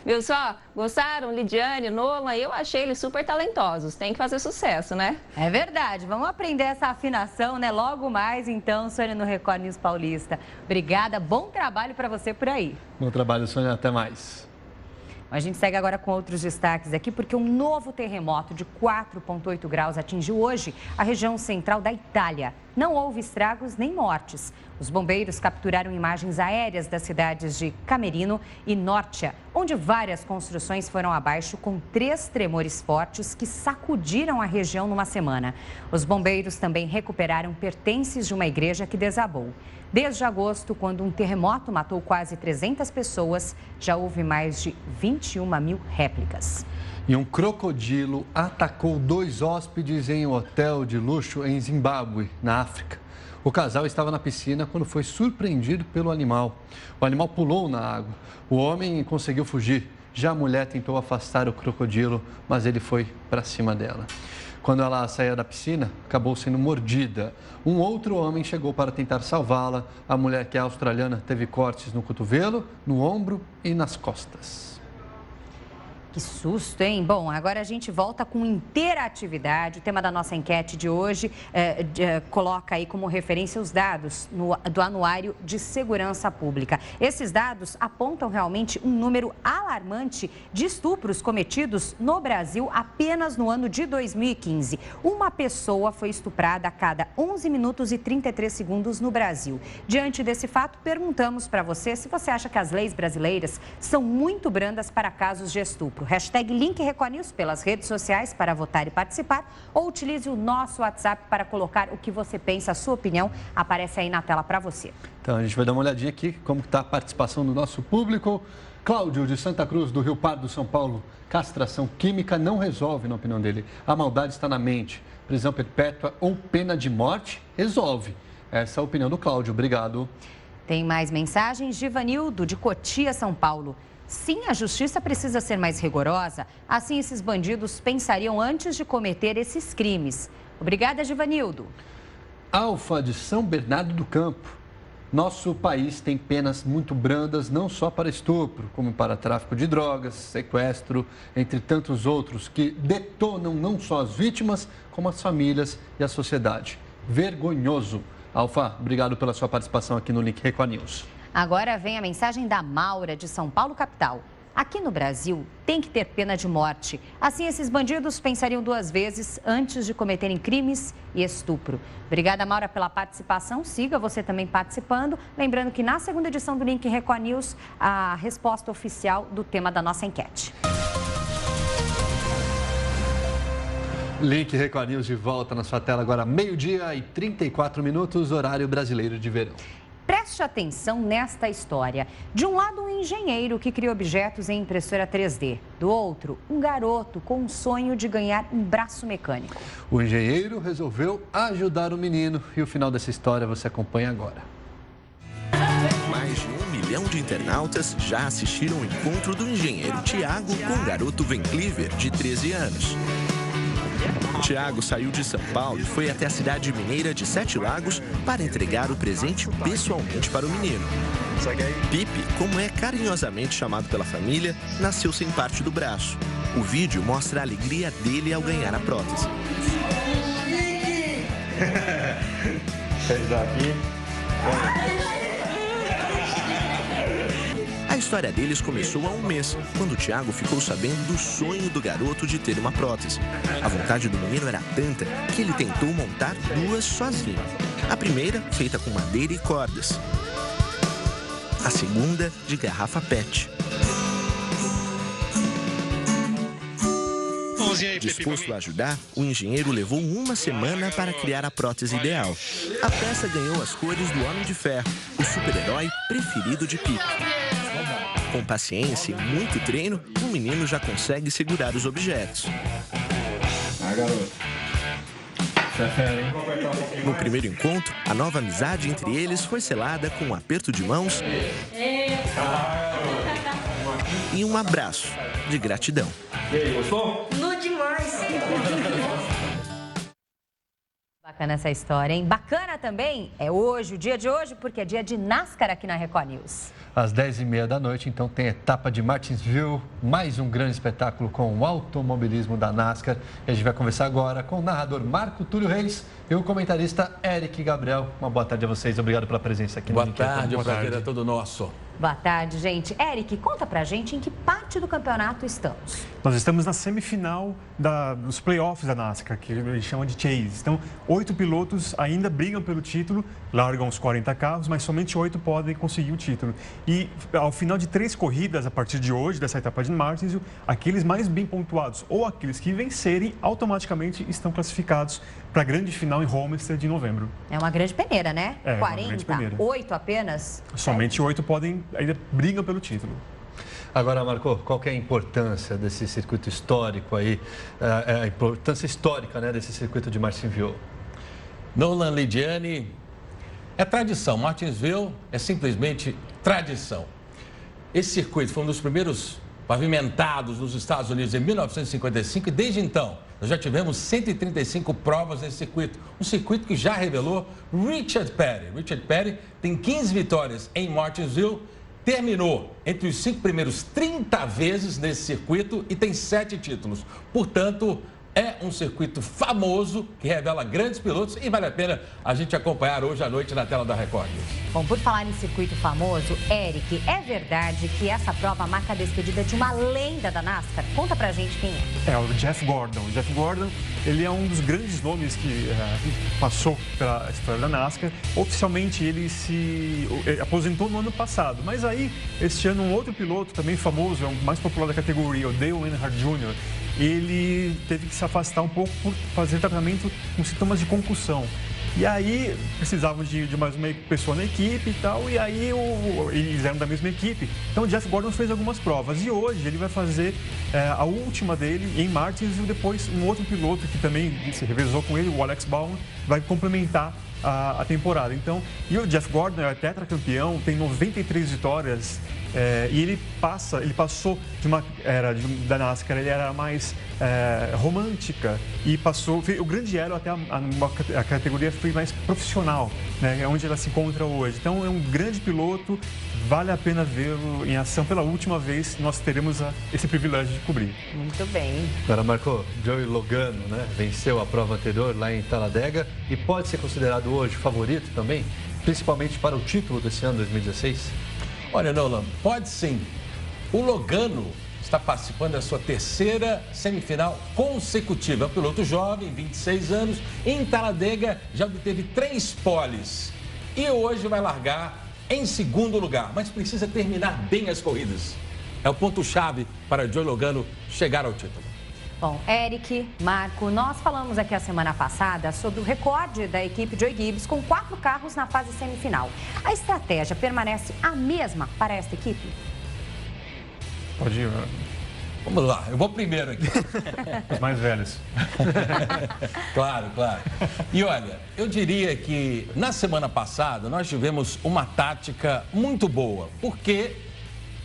Viu só? Gostaram? Lidiane, Nolan? Eu achei eles super talentosos. Tem que fazer sucesso, né?
É verdade. Vamos aprender essa afinação, né? Logo mais, então, Sônia, no Record News Paulista. Obrigada. Bom trabalho para você por aí.
Bom trabalho, Sônia. Até mais.
A gente segue agora com outros destaques aqui, porque um novo terremoto de 4,8 graus atingiu hoje a região central da Itália. Não houve estragos nem mortes. Os bombeiros capturaram imagens aéreas das cidades de Camerino e Norcia, onde várias construções foram abaixo com 3 tremores fortes que sacudiram a região numa semana. Os bombeiros também recuperaram pertences de uma igreja que desabou. Desde agosto, quando um terremoto matou quase 300 pessoas, já houve mais de 21 mil réplicas.
E um crocodilo atacou 2 hóspedes em um hotel de luxo em Zimbábue, na África. O casal estava na piscina quando foi surpreendido pelo animal. O animal pulou na água. O homem conseguiu fugir. Já a mulher tentou afastar o crocodilo, mas ele foi para cima dela. Quando ela saía da piscina, acabou sendo mordida. Um outro homem chegou para tentar salvá-la. A mulher, que é australiana, teve cortes no cotovelo, no ombro e nas costas.
Que susto, hein? Bom, agora a gente volta com interatividade. O tema da nossa enquete de hoje coloca aí como referência os dados do Anuário de Segurança Pública. Esses dados apontam realmente um número alarmante de estupros cometidos no Brasil apenas no ano de 2015. Uma pessoa foi estuprada a cada 11 minutos e 33 segundos no Brasil. Diante desse fato, perguntamos para você se você acha que as leis brasileiras são muito brandas para casos de estupro. #LinkRecorNews pelas redes sociais para votar e participar, ou utilize o nosso WhatsApp para colocar o que você pensa, a sua opinião, aparece aí na tela para você.
Então, a gente vai dar uma olhadinha aqui como está a participação do nosso público. Cláudio, de Santa Cruz, do Rio Pardo, São Paulo. Castração química não resolve, na opinião dele. A maldade está na mente. Prisão perpétua ou pena de morte resolve. Essa é a opinião do Cláudio. Obrigado.
Tem mais mensagens de Ivanildo, de Cotia, São Paulo. Sim, a justiça precisa ser mais rigorosa. Assim, esses bandidos pensariam antes de cometer esses crimes. Obrigada, Givanildo.
Alfa, de São Bernardo do Campo. Nosso país tem penas muito brandas, não só para estupro, como para tráfico de drogas, sequestro, entre tantos outros que detonam não só as vítimas, como as famílias e a sociedade. Vergonhoso. Alfa, obrigado pela sua participação aqui no Link Record News.
Agora vem a mensagem da Maura, de São Paulo, capital. Aqui no Brasil, tem que ter pena de morte. Assim, esses bandidos pensariam 2 vezes antes de cometerem crimes e estupro. Obrigada, Maura, pela participação. Siga você também participando. Lembrando que na segunda edição do Link Record News, a resposta oficial do tema da nossa enquete.
Link Record News de volta na sua tela agora, 12h34, horário brasileiro de verão.
Preste atenção nesta história. De um lado, um engenheiro que cria objetos em impressora 3D. Do outro, um garoto com um sonho de ganhar um braço mecânico.
O engenheiro resolveu ajudar o menino e o final dessa história você acompanha agora.
Mais de 1 milhão de internautas já assistiram o encontro do engenheiro Tiago com o garoto Van Cleaver, de 13 anos. Tiago saiu de São Paulo e foi até a cidade mineira de Sete Lagos para entregar o presente pessoalmente para o menino. Pipe, como é carinhosamente chamado pela família, nasceu sem parte do braço. O vídeo mostra a alegria dele ao ganhar a prótese. A história deles começou há um mês, quando o Tiago ficou sabendo do sonho do garoto de ter uma prótese. A vontade do menino era tanta que ele tentou montar 2 sozinho. A primeira, feita com madeira e cordas. A segunda, de garrafa PET. Disposto a ajudar, o engenheiro levou 1 semana para criar a prótese ideal. A peça ganhou as cores do Homem de Ferro, o super-herói preferido de Pipe. Com paciência e muito treino, o menino já consegue segurar os objetos.
Garoto. Você é fera, hein?
No primeiro encontro, a nova amizade entre eles foi selada com um aperto de mãos e um abraço de gratidão.
E aí, gostou?
No demais!
Bacana essa história, hein? Bacana também é hoje, o dia de hoje, porque é dia de NASCAR aqui na Record News.
Às 10h30 da noite, então, tem a etapa de Martinsville, mais um grande espetáculo com o automobilismo da NASCAR. E a gente vai conversar agora com o narrador Marco Túlio Reis e o comentarista Eric Gabriel. Uma boa tarde a vocês, obrigado pela presença aqui no
Boa tarde, o prazer é todo nosso.
Boa tarde, gente. Eric, conta pra gente em que parte do campeonato estamos.
Nós estamos na semifinal dos playoffs da NASCAR, que eles chamam de Chase. Então, 8 pilotos ainda brigam pelo título, largam os 40 carros, mas somente 8 podem conseguir o título. E ao final de 3 corridas, a partir de hoje, dessa etapa de Martinsville, aqueles mais bem pontuados ou aqueles que vencerem, automaticamente estão classificados para a grande final em Homestead de novembro.
É uma grande peneira, né?
É,
40, 8 apenas?
Somente 8 podem, ainda brigam pelo título.
Agora, Marco, qual que é a importância desse circuito histórico aí, a importância histórica, né, desse circuito de Martinsville?
Nolan, Lidiane, é tradição. Martinsville é simplesmente tradição. Esse circuito foi um dos primeiros pavimentados nos Estados Unidos em 1955 e desde então nós já tivemos 135 provas nesse circuito. Um circuito que já revelou Richard Petty. Richard Petty tem 15 vitórias em Martinsville, terminou entre os 5 primeiros 30 vezes nesse circuito e tem 7 títulos. Portanto, É um circuito famoso que revela grandes pilotos e vale a pena a gente acompanhar hoje à noite na tela da Record.
Bom, por falar em circuito famoso, Eric, é verdade que essa prova marca a despedida de uma lenda da NASCAR? Conta pra gente quem é.
É o Jeff Gordon. O Jeff Gordon, ele é um dos grandes nomes que passou pela história da NASCAR. Oficialmente, ele se aposentou no ano passado. Mas aí, este ano, um outro piloto também famoso, é o mais popular da categoria, o Dale Earnhardt Jr., ele teve que se afastar um pouco por fazer tratamento com sintomas de concussão. E aí, precisavam de mais uma pessoa na equipe e tal, e aí eles eram da mesma equipe. Então, o Jeff Gordon fez algumas provas e hoje ele vai fazer a última dele em Martins e depois um outro piloto que também se revezou com ele, o Alex Bowman, vai complementar a temporada. Então, e o Jeff Gordon é tetracampeão, tem 93 vitórias. E ele passou de uma era da NASCAR, ele era mais romântica e passou o grande elo até a categoria foi mais profissional, né, onde ela se encontra hoje. Então é um grande piloto, vale a pena vê-lo em ação. Pela última vez nós teremos esse privilégio de cobrir.
Muito bem.
Agora, Marco, Joey Logano, né, venceu a prova anterior lá em Talladega e pode ser considerado hoje favorito também, principalmente para o título desse ano 2016?
Olha, Nolan, pode sim. O Logano está participando da sua terceira semifinal consecutiva. É um piloto jovem, 26 anos. Em Talladega já obteve 3 poles. E hoje vai largar em segundo lugar. Mas precisa terminar bem as corridas. É o ponto-chave para Joey Logano chegar ao título.
Bom, Eric, Marco, nós falamos aqui a semana passada sobre o recorde da equipe Joey Gibbs com 4 carros na fase semifinal. A estratégia permanece a mesma para esta equipe?
Pode ir.
Vamos lá, eu vou primeiro aqui.
Os mais velhos.
Claro. E olha, eu diria que na semana passada nós tivemos uma tática muito boa, porque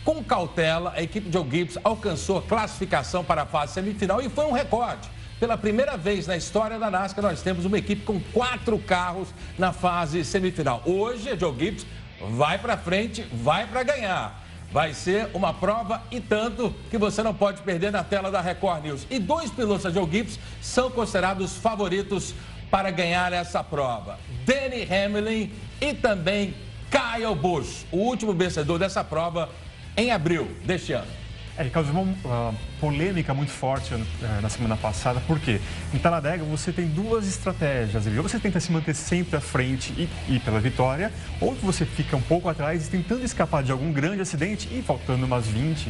com cautela, a equipe Joe Gibbs alcançou a classificação para a fase semifinal e foi um recorde. Pela primeira vez na história da NASCAR, nós temos uma equipe com 4 carros na fase semifinal. Hoje, a Joe Gibbs vai para frente, vai para ganhar. Vai ser uma prova e tanto que você não pode perder na tela da Record News. E 2 pilotos da Joe Gibbs são considerados favoritos para ganhar essa prova. Denny Hamlin e também Kyle Busch, o último vencedor dessa prova em abril deste ano.
Ele causou uma polêmica muito forte na semana passada, porque em Talladega você tem 2 estratégias. Ou você tenta se manter sempre à frente e ir pela vitória, ou você fica um pouco atrás tentando escapar de algum grande acidente e faltando umas 20,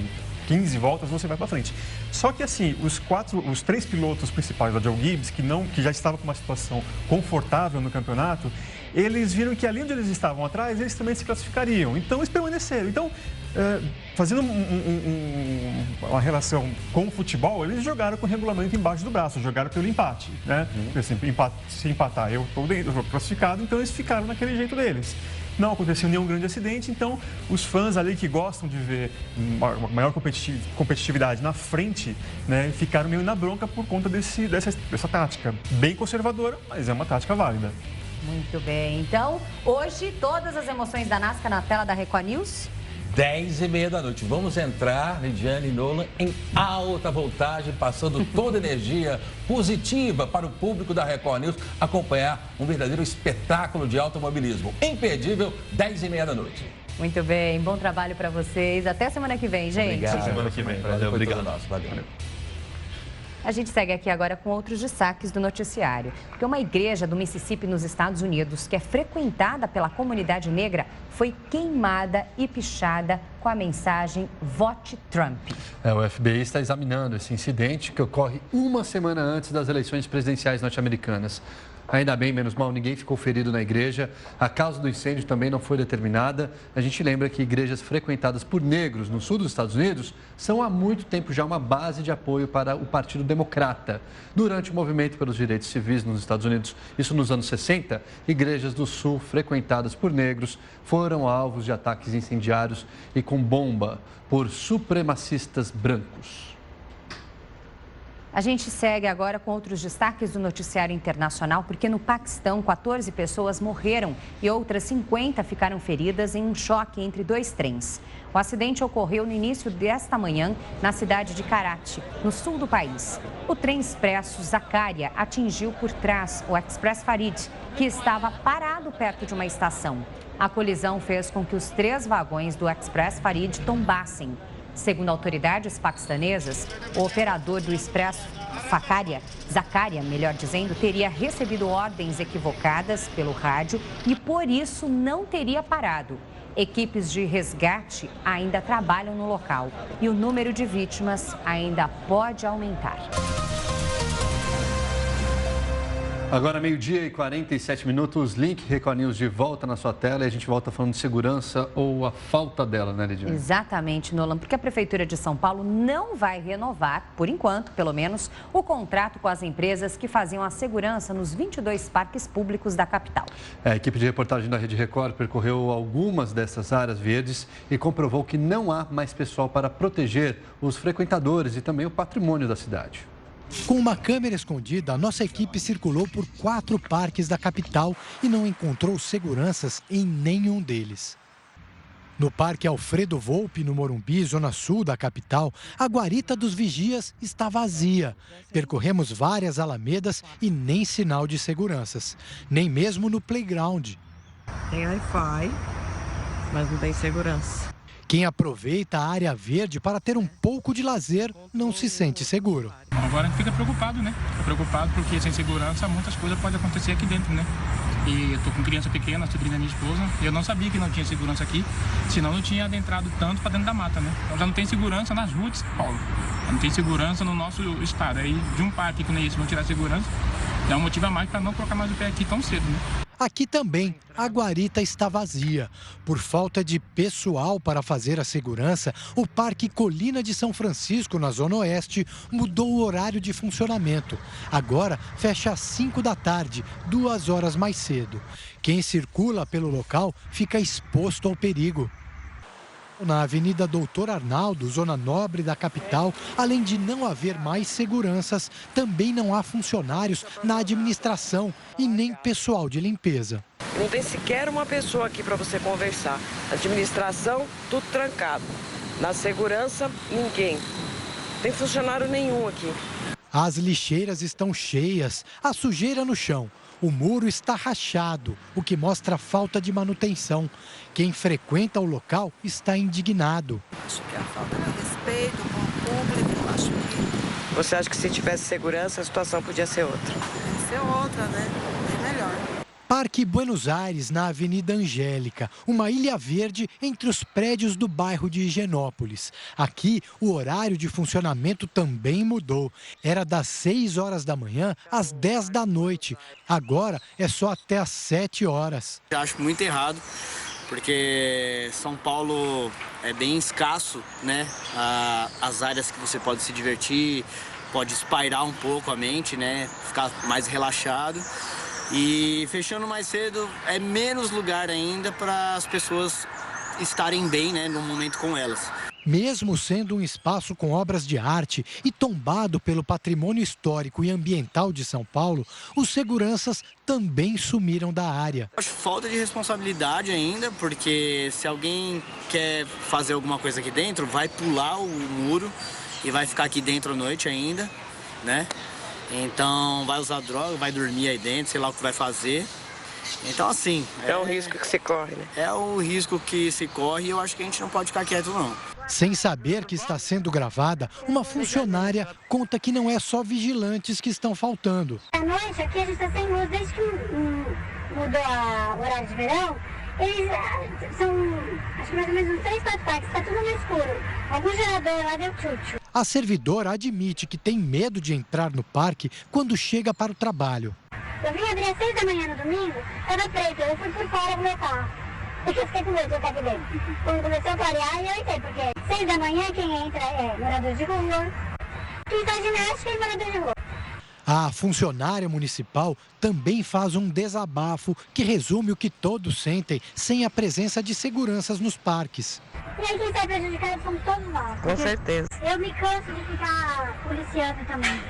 15 voltas você vai para frente. Só que assim, os 3 pilotos principais da Joe Gibbs, que já estavam com uma situação confortável no campeonato, eles viram que ali onde eles estavam atrás, eles também se classificariam. Então, eles permaneceram. Então, fazendo uma relação com o futebol, eles jogaram com o regulamento embaixo do braço, jogaram pelo empate, né? Se empatar, eu estou classificado, então eles ficaram naquele jeito deles. Não aconteceu nenhum grande acidente, então os fãs ali que gostam de ver uma maior competitividade na frente, né, ficaram meio na bronca por conta dessa tática. Bem conservadora, mas é uma tática válida.
Muito bem. Então, hoje, todas as emoções da NASCAR na tela da Record News?
10h30 da noite. Vamos entrar, Lidiane e Nolan, em alta voltagem, passando toda a energia positiva para o público da Record News acompanhar um verdadeiro espetáculo de automobilismo. Imperdível, 10h30 da noite.
Muito bem. Bom trabalho para vocês. Até semana que vem, gente.
Obrigado. Semana que vem.
Valeu, obrigado.
Valeu.
A gente segue aqui agora com outros destaques do noticiário. Porque uma igreja do Mississippi, nos Estados Unidos, que é frequentada pela comunidade negra, foi queimada e pichada com a mensagem "Vote Trump".
O FBI está examinando esse incidente que ocorre uma semana antes das eleições presidenciais norte-americanas. Ainda bem, menos mal, ninguém ficou ferido na igreja. A causa do incêndio também não foi determinada. A gente lembra que igrejas frequentadas por negros no sul dos Estados Unidos são há muito tempo já uma base de apoio para o Partido Democrata. Durante o movimento pelos direitos civis nos Estados Unidos, isso nos anos 60, igrejas do sul frequentadas por negros foram alvos de ataques incendiários e com bomba por supremacistas brancos.
A gente segue agora com outros destaques do noticiário internacional, porque no Paquistão, 14 pessoas morreram e outras 50 ficaram feridas em um choque entre 2 trens. O acidente ocorreu no início desta manhã na cidade de Karachi, no sul do país. O trem expresso Zakaria atingiu por trás o Express Farid, que estava parado perto de uma estação. A colisão fez com que os 3 vagões do Express Farid tombassem. Segundo autoridades paquistanesas, o operador do Expresso Zakaria, melhor dizendo, teria recebido ordens equivocadas pelo rádio e por isso não teria parado. Equipes de resgate ainda trabalham no local e o número de vítimas ainda pode aumentar.
Agora, 12h47, Link Record News de volta na sua tela e a gente volta falando de segurança ou a falta dela, né, Lidiane?
Exatamente, Nolan, porque a Prefeitura de São Paulo não vai renovar, por enquanto, pelo menos, o contrato com as empresas que faziam a segurança nos 22 parques públicos da capital. A
equipe de reportagem da Rede Record percorreu algumas dessas áreas verdes e comprovou que não há mais pessoal para proteger os frequentadores e também o patrimônio da cidade.
Com uma câmera escondida, a nossa equipe circulou por 4 parques da capital e não encontrou seguranças em nenhum deles. No Parque Alfredo Volpi, no Morumbi, zona sul da capital, a guarita dos vigias está vazia. Percorremos várias alamedas e nem sinal de seguranças, nem mesmo no playground.
Tem Wi-Fi, mas não tem segurança.
Quem aproveita a área verde para ter um pouco de lazer não se sente seguro.
Agora a gente fica preocupado, né? Fica preocupado porque sem segurança muitas coisas podem acontecer aqui dentro, né? E eu tô com criança pequena, sobrinha da minha esposa, e eu não sabia que não tinha segurança aqui, senão não tinha adentrado tanto para dentro da mata, né? Então já não tem segurança nas ruas de São Paulo, não tem segurança no nosso estado. Aí de um parque que nem esse vão tirar segurança, é um motivo a mais para não colocar mais o pé aqui tão cedo, né?
Aqui também, a guarita está vazia. Por falta de pessoal para fazer a segurança, o Parque Colina de São Francisco, na Zona Oeste, mudou o horário de funcionamento. Agora fecha às 5 da tarde, 2 horas mais cedo. Quem circula pelo local fica exposto ao perigo. Na Avenida Doutor Arnaldo, zona nobre da capital, além de não haver mais seguranças, também não há funcionários na administração e nem pessoal de limpeza.
Não tem sequer uma pessoa aqui para você conversar. Administração, tudo trancado. Na segurança, ninguém. Não tem funcionário nenhum aqui.
As lixeiras estão cheias, a sujeira no chão. O muro está rachado, o que mostra a falta de manutenção. Quem frequenta o local está indignado.
Acho que é a falta de respeito com o público. Acho que... Você acha que se tivesse segurança, a situação podia ser outra? Podia ser outra, né? Bem melhor.
Parque Buenos Aires, na Avenida Angélica, uma ilha verde entre os prédios do bairro de Higienópolis. Aqui, o horário de funcionamento também mudou. Era das 6 horas da manhã às 10 da noite. Agora é só até às 7 horas.
Eu acho muito errado, porque São Paulo é bem escasso, né? As áreas que você pode se divertir, pode espairar um pouco a mente, né? Ficar mais relaxado. E fechando mais cedo é menos lugar ainda para as pessoas estarem bem, né, no momento com elas.
Mesmo sendo um espaço com obras de arte e tombado pelo patrimônio histórico e ambiental de São Paulo, os seguranças também sumiram da área.
Acho falta de responsabilidade ainda, porque se alguém quer fazer alguma coisa aqui dentro, vai pular o muro e vai ficar aqui dentro à noite ainda, né? Então vai usar droga, vai dormir aí dentro, sei lá o que vai fazer. Então assim...
É um risco que se corre, né?
É o risco que se corre e eu acho que a gente não pode ficar quieto, não.
Sem saber que está sendo gravada, uma funcionária conta que não é só vigilantes que estão faltando.
À noite aqui a gente está sem luz desde que mudou o horário de verão. Eles são, acho que mais ou menos uns 3, 4 parques, está tudo no escuro. Algum gerador lá deu tchutchu.
A servidora admite que tem medo de entrar no parque quando chega para o trabalho.
Eu vim abrir às 6 da manhã no domingo, estava preto, eu fui por fora do meu carro. Porque eu fiquei com medo de estar aqui dentro. Quando começou a clarear, eu entrei, porque 6 da manhã quem entra é morador de rua, quem faz ginástica é morador de rua.
A funcionária municipal também faz um desabafo que resume o que todos sentem sem a presença de seguranças nos parques.
E aí quem sai prejudicado somos todos nós.
Com certeza.
Eu me canso de ficar policiando também.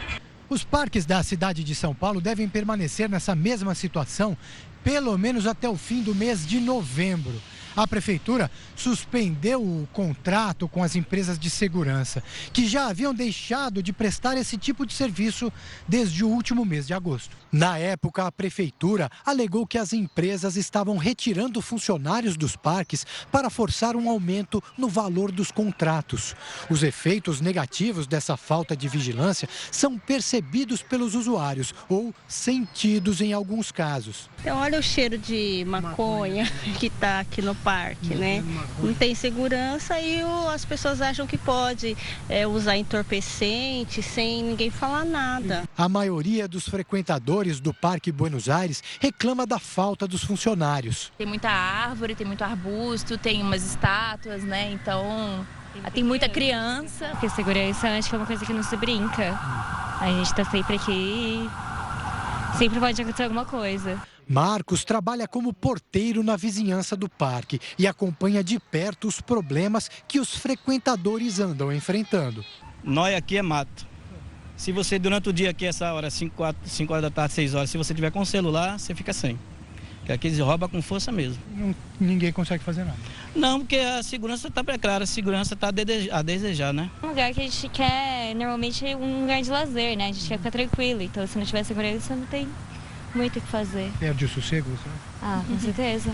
Os parques da cidade de São Paulo devem permanecer nessa mesma situação pelo menos até o fim do mês de novembro. A prefeitura suspendeu o contrato com as empresas de segurança, que já haviam deixado de prestar esse tipo de serviço desde o último mês de agosto. Na época, a prefeitura alegou que as empresas estavam retirando funcionários dos parques para forçar um aumento no valor dos contratos. Os efeitos negativos dessa falta de vigilância são percebidos pelos usuários ou sentidos em alguns casos.
Então, olha o cheiro de maconha que está aqui no parque, né? Não tem segurança e as pessoas acham que pode usar entorpecente sem ninguém falar nada.
A maioria dos frequentadores do Parque Buenos Aires reclama da falta dos funcionários.
Tem muita árvore, tem muito arbusto, tem umas estátuas, né? Então, tem muita criança.
Porque segurança acho que é uma coisa que não se brinca. A gente está sempre aqui e sempre pode acontecer alguma coisa.
Marcos trabalha como porteiro na vizinhança do parque e acompanha de perto os problemas que os frequentadores andam enfrentando.
Nós aqui é mato. Se você, durante o dia aqui, essa hora, 5 horas da tarde, 6 horas, se você tiver com celular, você fica sem. Porque aqui eles roubam com força mesmo.
Ninguém consegue fazer nada.
Não, porque a segurança está precária, a segurança está a desejar, né?
Um lugar que a gente quer, normalmente, um lugar de lazer, né? A gente quer ficar tranquilo. Então, se não tiver segurança, não tem muito o que fazer.
Perde o sossego, você?
Com certeza.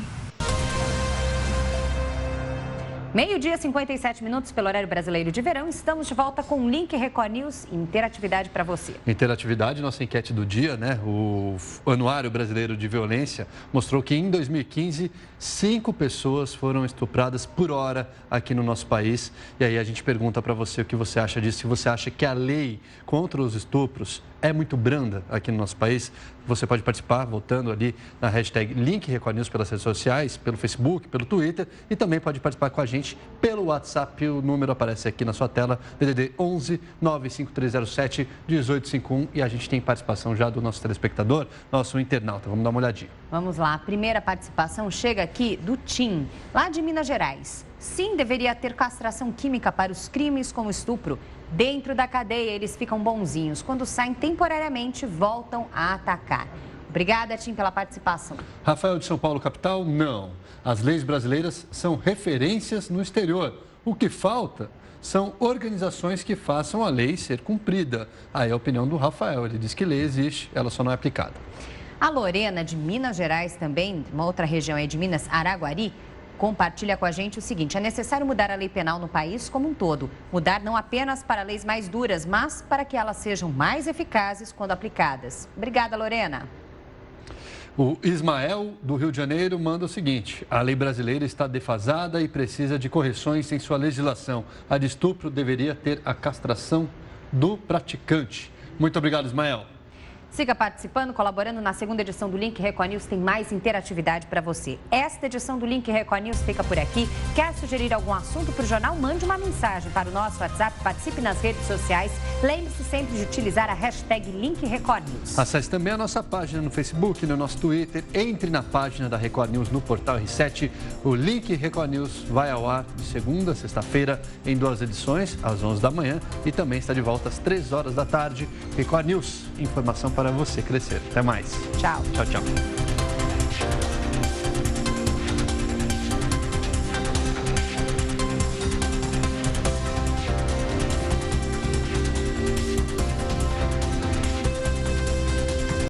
12h57 pelo horário brasileiro de verão. Estamos de volta com o Link Record News e interatividade para você.
Interatividade, nossa enquete do dia, né? O Anuário Brasileiro de Violência mostrou que em 2015, 5 pessoas foram estupradas por hora aqui no nosso país. E aí a gente pergunta para você o que você acha disso. Se você acha que a lei contra os estupros é muito branda aqui no nosso país, você pode participar votando ali na hashtag Link Record News pelas redes sociais, pelo Facebook, pelo Twitter e também pode participar com a gente pelo WhatsApp. O número aparece aqui na sua tela, DDD 11 95307 1851 e a gente tem participação já do nosso telespectador, nosso internauta. Vamos dar uma olhadinha.
Vamos lá, a primeira participação chega aqui do Tim, lá de Minas Gerais. Sim, deveria ter castração química para os crimes como estupro. Dentro da cadeia, eles ficam bonzinhos. Quando saem temporariamente, voltam a atacar. Obrigada, Tim, pela participação.
Rafael de São Paulo, capital, não. As leis brasileiras são referências no exterior. O que falta são organizações que façam a lei ser cumprida. Aí é a opinião do Rafael. Ele diz que lei existe, ela só não é aplicada.
A Lorena, de Minas Gerais também, uma outra região aí de Minas, Araguari, compartilha com a gente o seguinte: é necessário mudar a lei penal no país como um todo. Mudar não apenas para leis mais duras, mas para que elas sejam mais eficazes quando aplicadas. Obrigada, Lorena.
O Ismael, do Rio de Janeiro, manda o seguinte: a lei brasileira está defasada e precisa de correções em sua legislação. A de estupro deveria ter a castração do praticante. Muito obrigado, Ismael.
Siga participando, colaborando na segunda edição do Link Record News, tem mais interatividade para você. Esta edição do Link Record News fica por aqui. Quer sugerir algum assunto para o jornal? Mande uma mensagem para o nosso WhatsApp, participe nas redes sociais. Lembre-se sempre de utilizar a hashtag Link Record News.
Acesse também a nossa página no Facebook, no nosso Twitter. Entre na página da Record News no portal R7. O Link Record News vai ao ar de segunda a sexta-feira em 2 edições, às 11 da manhã. E também está de volta às 3 horas da tarde. Record News, informação para você crescer. Até mais.
Tchau.
Tchau, tchau.